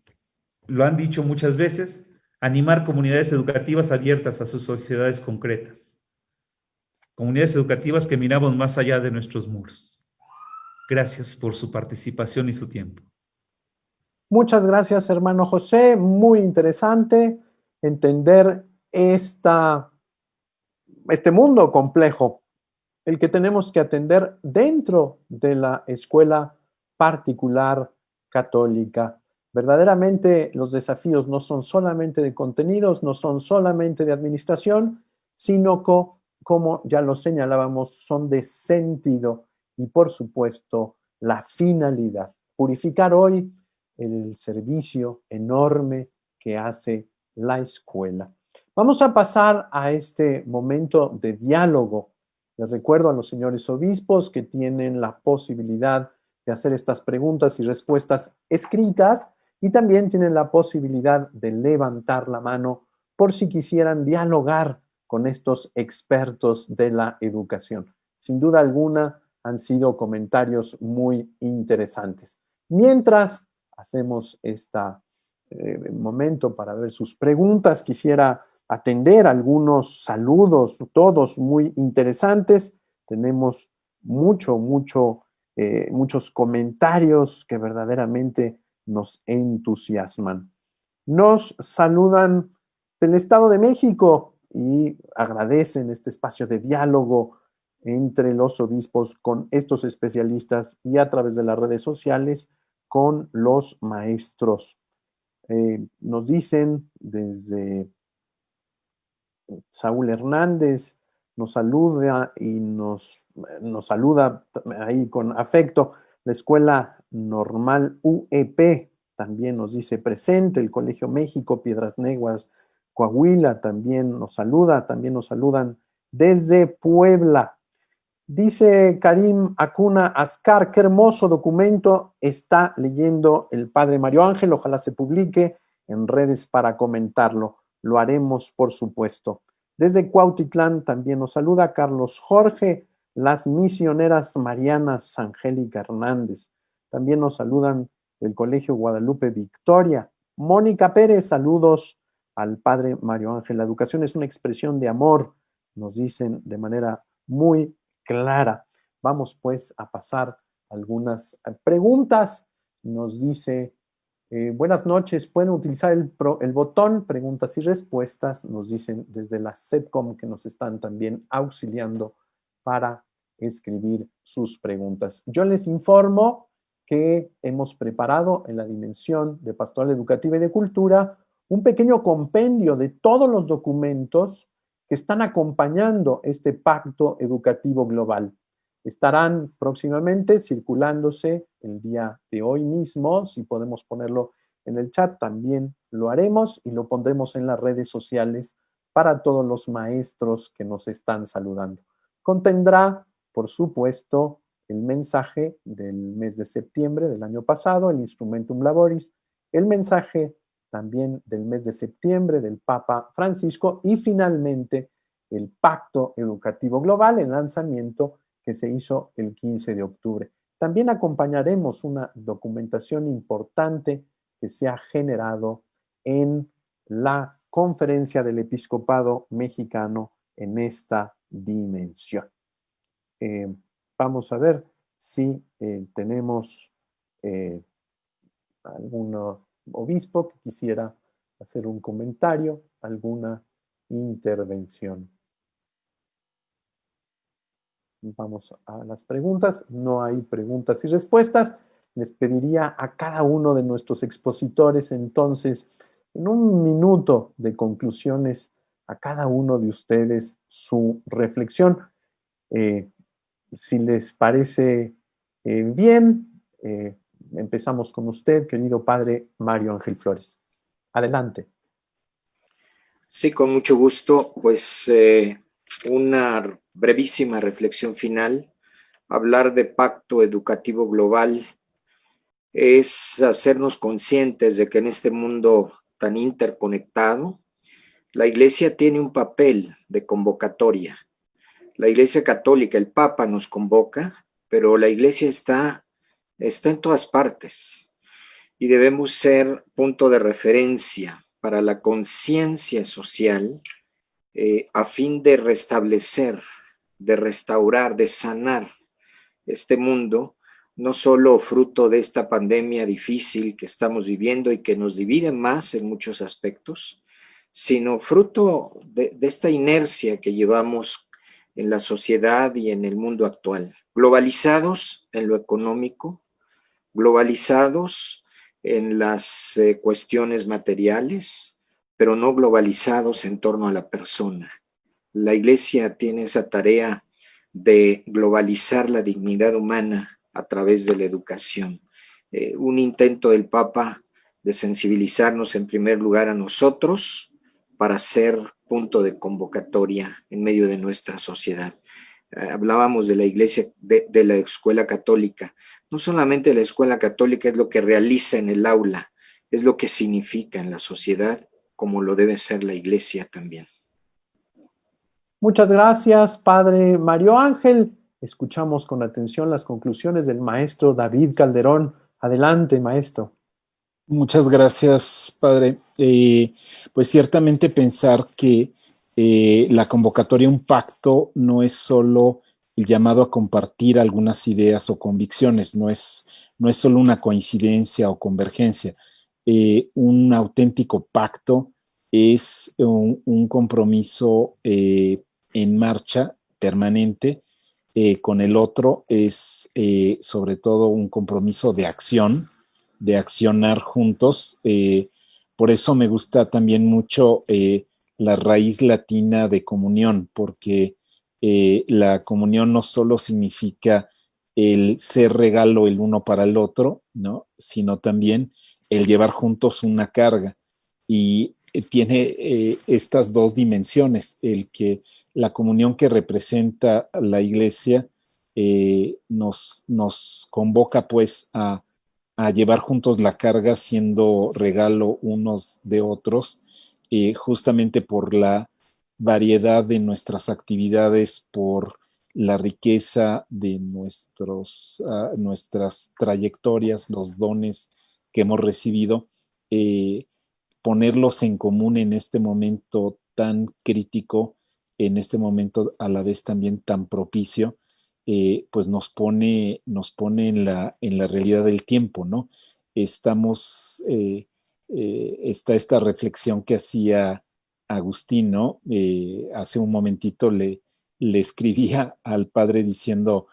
lo han dicho muchas veces, animar comunidades educativas abiertas a sus sociedades concretas, comunidades educativas que miramos más allá de nuestros muros. Gracias por su participación y su tiempo. Muchas gracias, hermano José. Muy interesante entender este mundo complejo, el que tenemos que atender dentro de la escuela particular católica. Verdaderamente los desafíos no son solamente de contenidos, no son solamente de administración, sino como ya lo señalábamos, son de sentido y, por supuesto, la finalidad. Purificar hoy el servicio enorme que hace la escuela. Vamos a pasar a este momento de diálogo. Les recuerdo a los señores obispos que tienen la posibilidad de hacer estas preguntas y respuestas escritas y también tienen la posibilidad de levantar la mano por si quisieran dialogar con estos expertos de la educación. Sin duda alguna han sido comentarios muy interesantes. Mientras hacemos este momento para ver sus preguntas, quisiera atender algunos saludos, todos muy interesantes. Tenemos muchos comentarios que verdaderamente nos entusiasman. Nos saludan del Estado de México y agradecen este espacio de diálogo entre los obispos con estos especialistas y a través de las redes sociales con los maestros. Nos dicen desde Saúl Hernández, nos saluda y nos saluda ahí con afecto. La Escuela Normal UEP también nos dice presente, el Colegio México, Piedras Negras, Coahuila también nos saluda, también nos saludan desde Puebla. Dice Karim Acuna Ascar, qué hermoso documento está leyendo el padre Mario Ángel, ojalá se publique en redes para comentarlo. Lo haremos, por supuesto. Desde Cuautitlán también nos saluda Carlos Jorge, las misioneras Marianas Angélica Hernández. También nos saludan del Colegio Guadalupe Victoria. Mónica Pérez, saludos al padre Mario Ángel. La educación es una expresión de amor, nos dicen de manera muy clara. Vamos pues a pasar algunas preguntas. Nos dice... buenas noches, pueden utilizar el botón preguntas y respuestas, nos dicen desde la SETCOM que nos están también auxiliando para escribir sus preguntas. Yo les informo que hemos preparado en la dimensión de Pastoral Educativa y de Cultura un pequeño compendio de todos los documentos que están acompañando este Pacto Educativo Global. Estarán próximamente circulándose el día de hoy mismo. Si podemos ponerlo en el chat, también lo haremos y lo pondremos en las redes sociales para todos los maestros que nos están saludando. Contendrá, por supuesto, el mensaje del mes de septiembre del año pasado, el Instrumentum Laboris, el mensaje también del mes de septiembre del Papa Francisco y finalmente el Pacto Educativo Global, el lanzamiento que se hizo el 15 de octubre. También acompañaremos una documentación importante que se ha generado en la Conferencia del Episcopado Mexicano en esta dimensión. Vamos a ver si tenemos algún obispo que quisiera hacer un comentario, alguna intervención. Vamos a las preguntas. No hay preguntas y respuestas. Les pediría a cada uno de nuestros expositores, entonces, en un minuto de conclusiones, a cada uno de ustedes su reflexión. Si les parece bien, empezamos con usted, querido padre Mario Ángel Flores. Adelante. Sí, con mucho gusto. Pues una brevísima reflexión final. Hablar de pacto educativo global es hacernos conscientes de que en este mundo tan interconectado, la Iglesia tiene un papel de convocatoria. La Iglesia Católica, el Papa nos convoca, pero la Iglesia está en todas partes y debemos ser punto de referencia para la conciencia social a fin de restablecer, de restaurar, de sanar este mundo, no solo fruto de esta pandemia difícil que estamos viviendo y que nos divide más en muchos aspectos, sino fruto de esta inercia que llevamos en la sociedad y en el mundo actual, globalizados en lo económico, globalizados en las cuestiones materiales, pero no globalizados en torno a la persona. La Iglesia tiene esa tarea de globalizar la dignidad humana a través de la educación. Un intento del Papa de sensibilizarnos en primer lugar a nosotros para ser punto de convocatoria en medio de nuestra sociedad. Hablábamos de la Iglesia, de la escuela católica. No solamente la escuela católica es lo que realiza en el aula, es lo que significa en la sociedad, como lo debe ser la Iglesia también. Muchas gracias, Padre Mario Ángel. Escuchamos con atención las conclusiones del maestro David Calderón. Adelante, maestro. Muchas gracias, padre. Pues ciertamente pensar que la convocatoria a un pacto no es solo el llamado a compartir algunas ideas o convicciones, no es solo una coincidencia o convergencia. Un auténtico pacto es un compromiso en marcha permanente con el otro, es sobre todo un compromiso de acción, de accionar juntos. Por eso me gusta también mucho la raíz latina de comunión, porque la comunión no solo significa el ser regalo el uno para el otro, ¿no? Sino también el llevar juntos una carga. Y tiene estas dos dimensiones, el que la comunión que representa la Iglesia nos convoca pues a llevar juntos la carga siendo regalo unos de otros, justamente por la variedad de nuestras actividades, por la riqueza de nuestras trayectorias, los dones que hemos recibido, ponerlos en común en este momento tan crítico, en este momento a la vez también tan propicio, pues nos pone en la realidad del tiempo, ¿no? Estamos, está esta reflexión que hacía Agustín, ¿no? Hace un momentito le escribía al padre diciendo,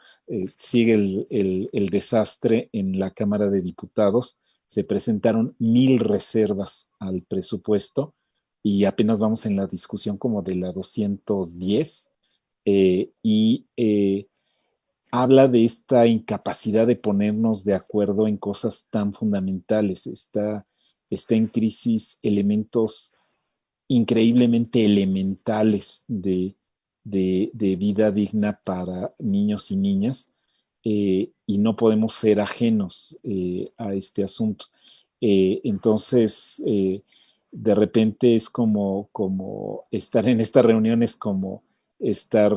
sigue el desastre en la Cámara de Diputados, se presentaron 1000 reservas al presupuesto y apenas vamos en la discusión como de la 210 y habla de esta incapacidad de ponernos de acuerdo en cosas tan fundamentales. Está en crisis elementos increíblemente elementales de vida digna para niños y niñas, y no podemos ser ajenos a este asunto. Entonces, de repente es como estar en estas reuniones, como estar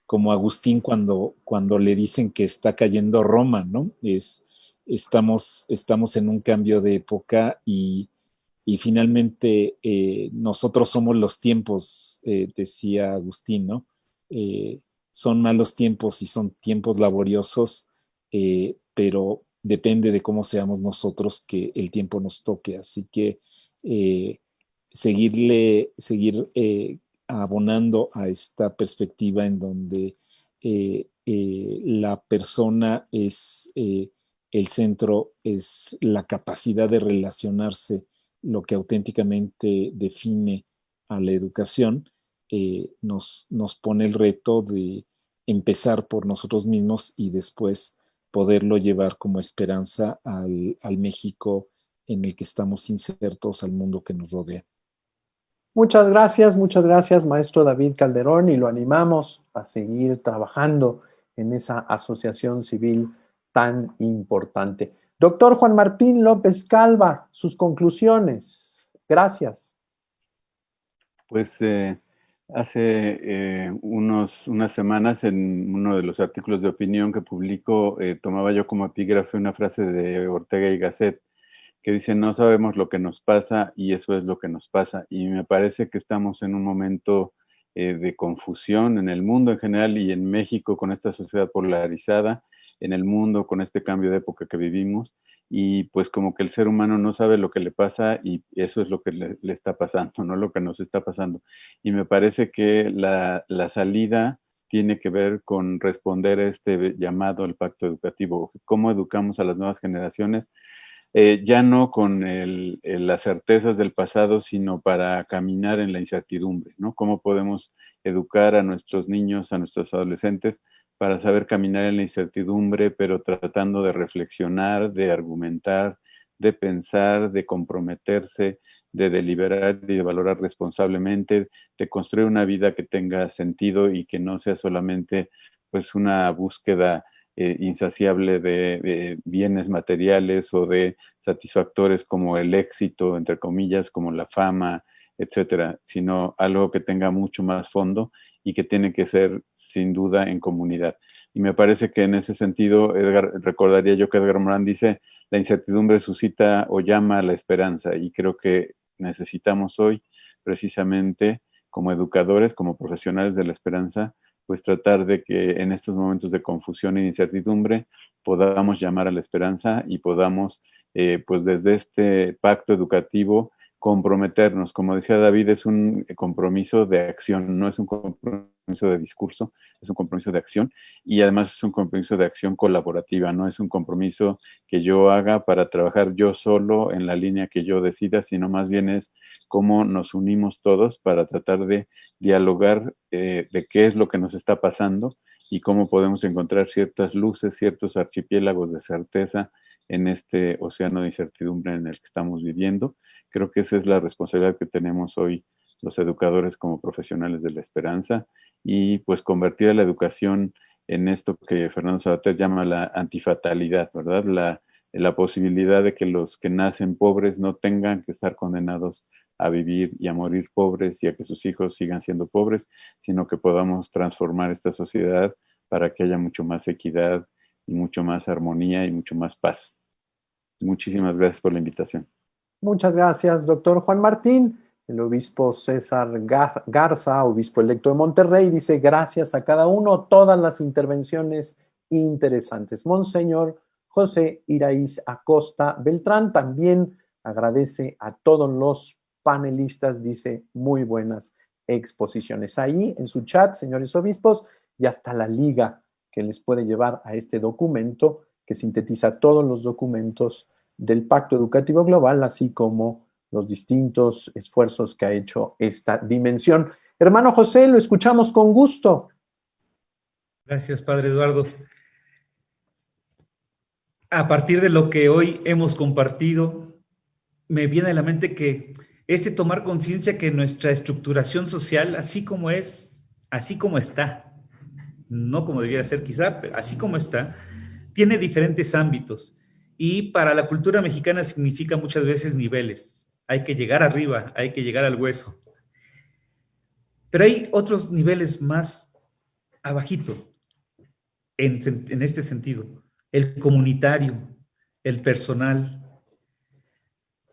como Agustín cuando le dicen que está cayendo Roma, ¿no? Estamos en un cambio de época y finalmente nosotros somos los tiempos, decía Agustín, ¿no? Son malos tiempos y son tiempos laboriosos, pero depende de cómo seamos nosotros que el tiempo nos toque. Así que seguir abonando a esta perspectiva en donde la persona es el centro, es la capacidad de relacionarse, lo que auténticamente define a la educación, nos pone el reto de empezar por nosotros mismos y después poderlo llevar como esperanza al México en el que estamos insertos, al mundo que nos rodea. Muchas gracias, maestro David Calderón, y lo animamos a seguir trabajando en esa asociación civil tan importante. Doctor Juan Martín López Calva, sus conclusiones. Gracias. Pues hace unas semanas en uno de los artículos de opinión que publico tomaba yo como epígrafe una frase de Ortega y Gasset que dice no sabemos lo que nos pasa y eso es lo que nos pasa. Y me parece que estamos en un momento de confusión en el mundo en general y en México con esta sociedad polarizada, en el mundo con este cambio de época que vivimos, y pues como que el ser humano no sabe lo que le pasa y eso es lo que le está pasando, no lo que nos está pasando. Y me parece que la salida tiene que ver con responder a este llamado al pacto educativo, cómo educamos a las nuevas generaciones, ya no con las certezas del pasado, sino para caminar en la incertidumbre, ¿no? ¿Cómo podemos educar a nuestros niños, a nuestros adolescentes, para saber caminar en la incertidumbre, pero tratando de reflexionar, de argumentar, de pensar, de comprometerse, de deliberar y de valorar responsablemente, de construir una vida que tenga sentido y que no sea solamente pues una búsqueda insaciable de bienes materiales o de satisfactores como el éxito, entre comillas, como la fama, etcétera, sino algo que tenga mucho más fondo y que tiene que ser sin duda en comunidad. Y me parece que en ese sentido, recordaría yo que Edgar Morin dice, la incertidumbre suscita o llama a la esperanza, y creo que necesitamos hoy precisamente como educadores, como profesionales de la esperanza, pues tratar de que en estos momentos de confusión e incertidumbre podamos llamar a la esperanza y podamos, pues desde este pacto educativo, comprometernos. Como decía David, es un compromiso de acción, no es un compromiso de discurso, es un compromiso de acción, y además es un compromiso de acción colaborativa, no es un compromiso que yo haga para trabajar yo solo en la línea que yo decida, sino más bien es cómo nos unimos todos para tratar de dialogar de qué es lo que nos está pasando y cómo podemos encontrar ciertas luces, ciertos archipiélagos de certeza en este océano de incertidumbre en el que estamos viviendo. Creo que esa es la responsabilidad que tenemos hoy los educadores como profesionales de la esperanza, y pues convertir a la educación en esto que Fernando Savater llama la antifatalidad, ¿verdad? La posibilidad de que los que nacen pobres no tengan que estar condenados a vivir y a morir pobres y a que sus hijos sigan siendo pobres, sino que podamos transformar esta sociedad para que haya mucho más equidad y mucho más armonía y mucho más paz. Muchísimas gracias por la invitación. Muchas gracias, doctor Juan Martín. El obispo César Garza, obispo electo de Monterrey, dice gracias a cada uno, todas las intervenciones interesantes. Monseñor José Iraíz Acosta Beltrán también agradece a todos los panelistas, dice muy buenas exposiciones. Ahí en su chat, señores obispos, ya está la liga que les puede llevar a este documento que sintetiza todos los documentos del Pacto Educativo Global, así como los distintos esfuerzos que ha hecho esta dimensión. Hermano José, lo escuchamos con gusto. Gracias, Padre Eduardo. A partir de lo que hoy hemos compartido, me viene a la mente que tomar conciencia que nuestra estructuración social, así como es, así como está, no como debiera ser quizá, pero así como está, tiene diferentes ámbitos. Y para la cultura mexicana significa muchas veces niveles. Hay que llegar arriba, hay que llegar al hueso. Pero hay otros niveles más abajito en este sentido. El comunitario, el personal.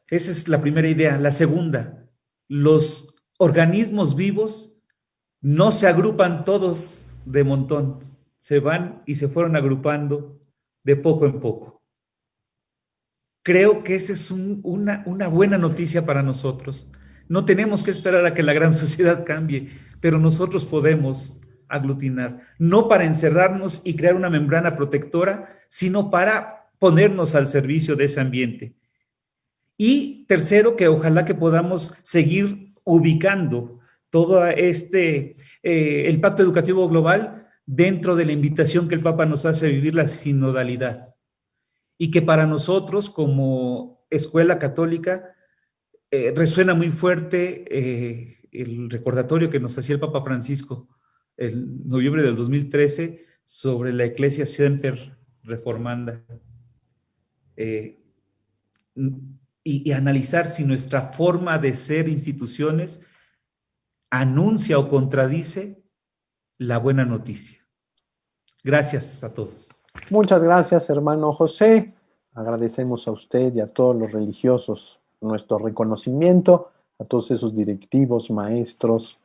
Esa es la primera idea. La segunda, los organismos vivos no se agrupan todos de montón. Se van y se fueron agrupando de poco en poco. Creo que esa es una buena noticia para nosotros. No tenemos que esperar a que la gran sociedad cambie, pero nosotros podemos aglutinar, no para encerrarnos y crear una membrana protectora, sino para ponernos al servicio de ese ambiente. Y tercero, que ojalá que podamos seguir ubicando todo el Pacto Educativo Global dentro de la invitación que el Papa nos hace a vivir la sinodalidad. Y que para nosotros como escuela católica resuena muy fuerte el recordatorio que nos hacía el Papa Francisco en noviembre del 2013 sobre la Ecclesia Semper Reformanda. Y analizar si nuestra forma de ser instituciones anuncia o contradice la buena noticia. Gracias a todos. Muchas gracias, hermano José. Agradecemos a usted y a todos los religiosos nuestro reconocimiento, a todos esos directivos, maestros,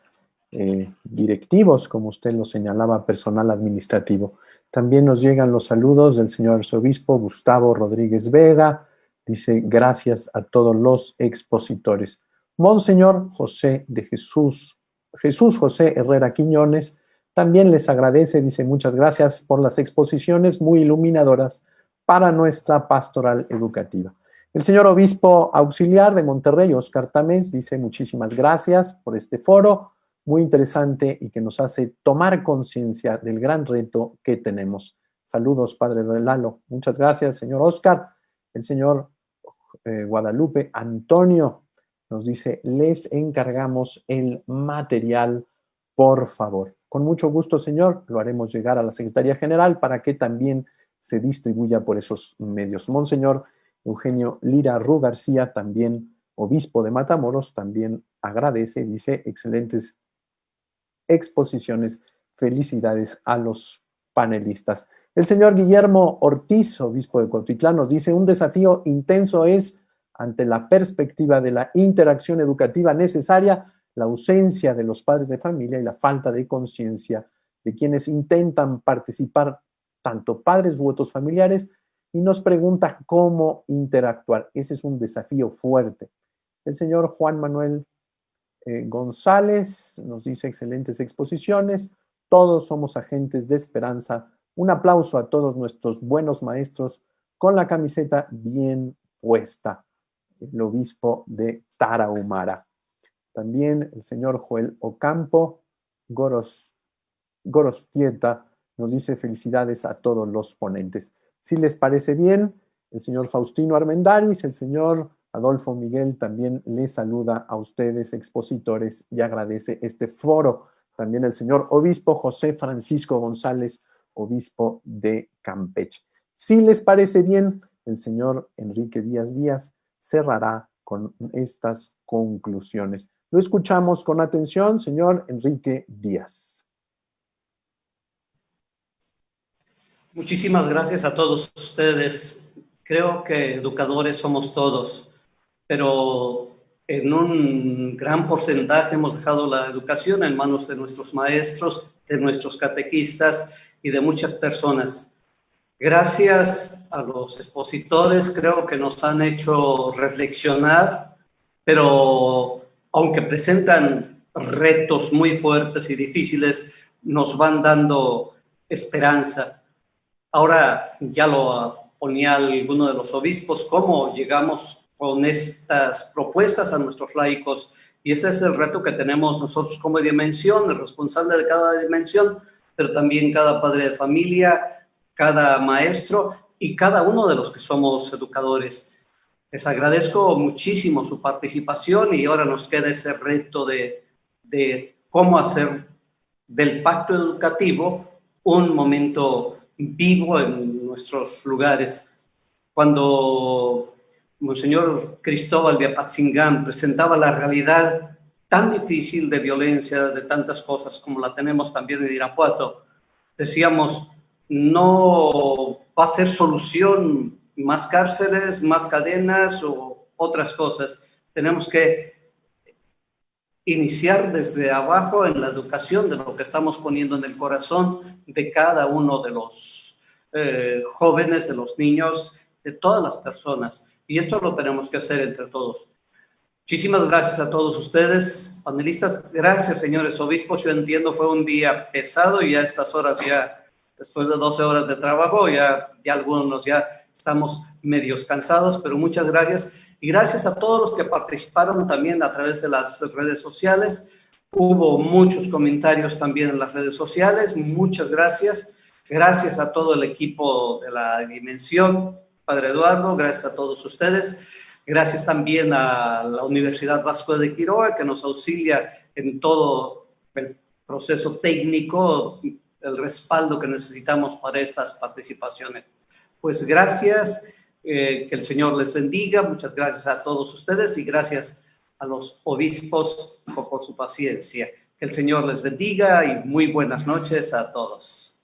directivos, como usted lo señalaba, personal administrativo. También nos llegan los saludos del señor arzobispo Gustavo Rodríguez Vega. Dice, gracias a todos los expositores. Monseñor José José Herrera Quiñones, también les agradece, dice, muchas gracias por las exposiciones muy iluminadoras para nuestra pastoral educativa. El señor obispo auxiliar de Monterrey, Óscar Tamés, dice, muchísimas gracias por este foro, muy interesante y que nos hace tomar conciencia del gran reto que tenemos. Saludos, padre Lalo. Muchas gracias, señor Óscar. El señor Guadalupe Antonio nos dice, les encargamos el material, por favor. Con mucho gusto, señor, lo haremos llegar a la Secretaría General para que también se distribuya por esos medios. Monseñor Eugenio Lira Ru García, también obispo de Matamoros, también agradece, dice, excelentes exposiciones, felicidades a los panelistas. El señor Guillermo Ortiz, obispo de Cuautitlán, nos dice, un desafío intenso es, ante la perspectiva de la interacción educativa necesaria, la ausencia de los padres de familia y la falta de conciencia de quienes intentan participar, tanto padres u otros familiares, y nos pregunta cómo interactuar. Ese es un desafío fuerte. El señor Juan Manuel González nos dice, excelentes exposiciones, todos somos agentes de esperanza. Un aplauso a todos nuestros buenos maestros con la camiseta bien puesta. El obispo de Tarahumara. También el señor Joel Ocampo Gorostieta nos dice felicidades a todos los ponentes. Si les parece bien, el señor Faustino Armendáriz, el señor Adolfo Miguel también les saluda a ustedes, expositores, y agradece este foro. También el señor obispo José Francisco González, obispo de Campeche. Si les parece bien, el señor Enrique Díaz Díaz cerrará con estas conclusiones. Lo escuchamos con atención, señor Enrique Díaz. Muchísimas gracias a todos ustedes. Creo que educadores somos todos, pero en un gran porcentaje hemos dejado la educación en manos de nuestros maestros, de nuestros catequistas y de muchas personas. Gracias a los expositores, creo que nos han hecho reflexionar, pero aunque presentan retos muy fuertes y difíciles, nos van dando esperanza. Ahora ya lo ponía alguno de los obispos, cómo llegamos con estas propuestas a nuestros laicos, y ese es el reto que tenemos nosotros como dimensión, el responsable de cada dimensión, pero también cada padre de familia, cada maestro y cada uno de los que somos educadores. Les agradezco muchísimo su participación y ahora nos queda ese reto de cómo hacer del pacto educativo un momento vivo en nuestros lugares. Cuando Monseñor Cristóbal de Apatzingán presentaba la realidad tan difícil de violencia, de tantas cosas como la tenemos también en Irapuato, decíamos, no va a ser solución más cárceles, más cadenas o otras cosas. Tenemos que iniciar desde abajo en la educación de lo que estamos poniendo en el corazón de cada uno de los jóvenes, de los niños, de todas las personas. Y esto lo tenemos que hacer entre todos. Muchísimas gracias a todos ustedes, panelistas. Gracias, señores obispos. Yo entiendo, fue un día pesado y a estas horas ya, después de 12 horas de trabajo, ya algunos ya estamos medios cansados, pero muchas gracias. Y gracias a todos los que participaron también a través de las redes sociales. Hubo muchos comentarios también en las redes sociales. Muchas gracias. Gracias a todo el equipo de la Dimensión, Padre Eduardo, gracias a todos ustedes. Gracias también a la Universidad Vasco de Quiroga, que nos auxilia en todo el proceso técnico, el respaldo que necesitamos para estas participaciones. Pues gracias, que el Señor les bendiga. Muchas gracias a todos ustedes y gracias a los obispos por su paciencia. Que el Señor les bendiga y muy buenas noches a todos.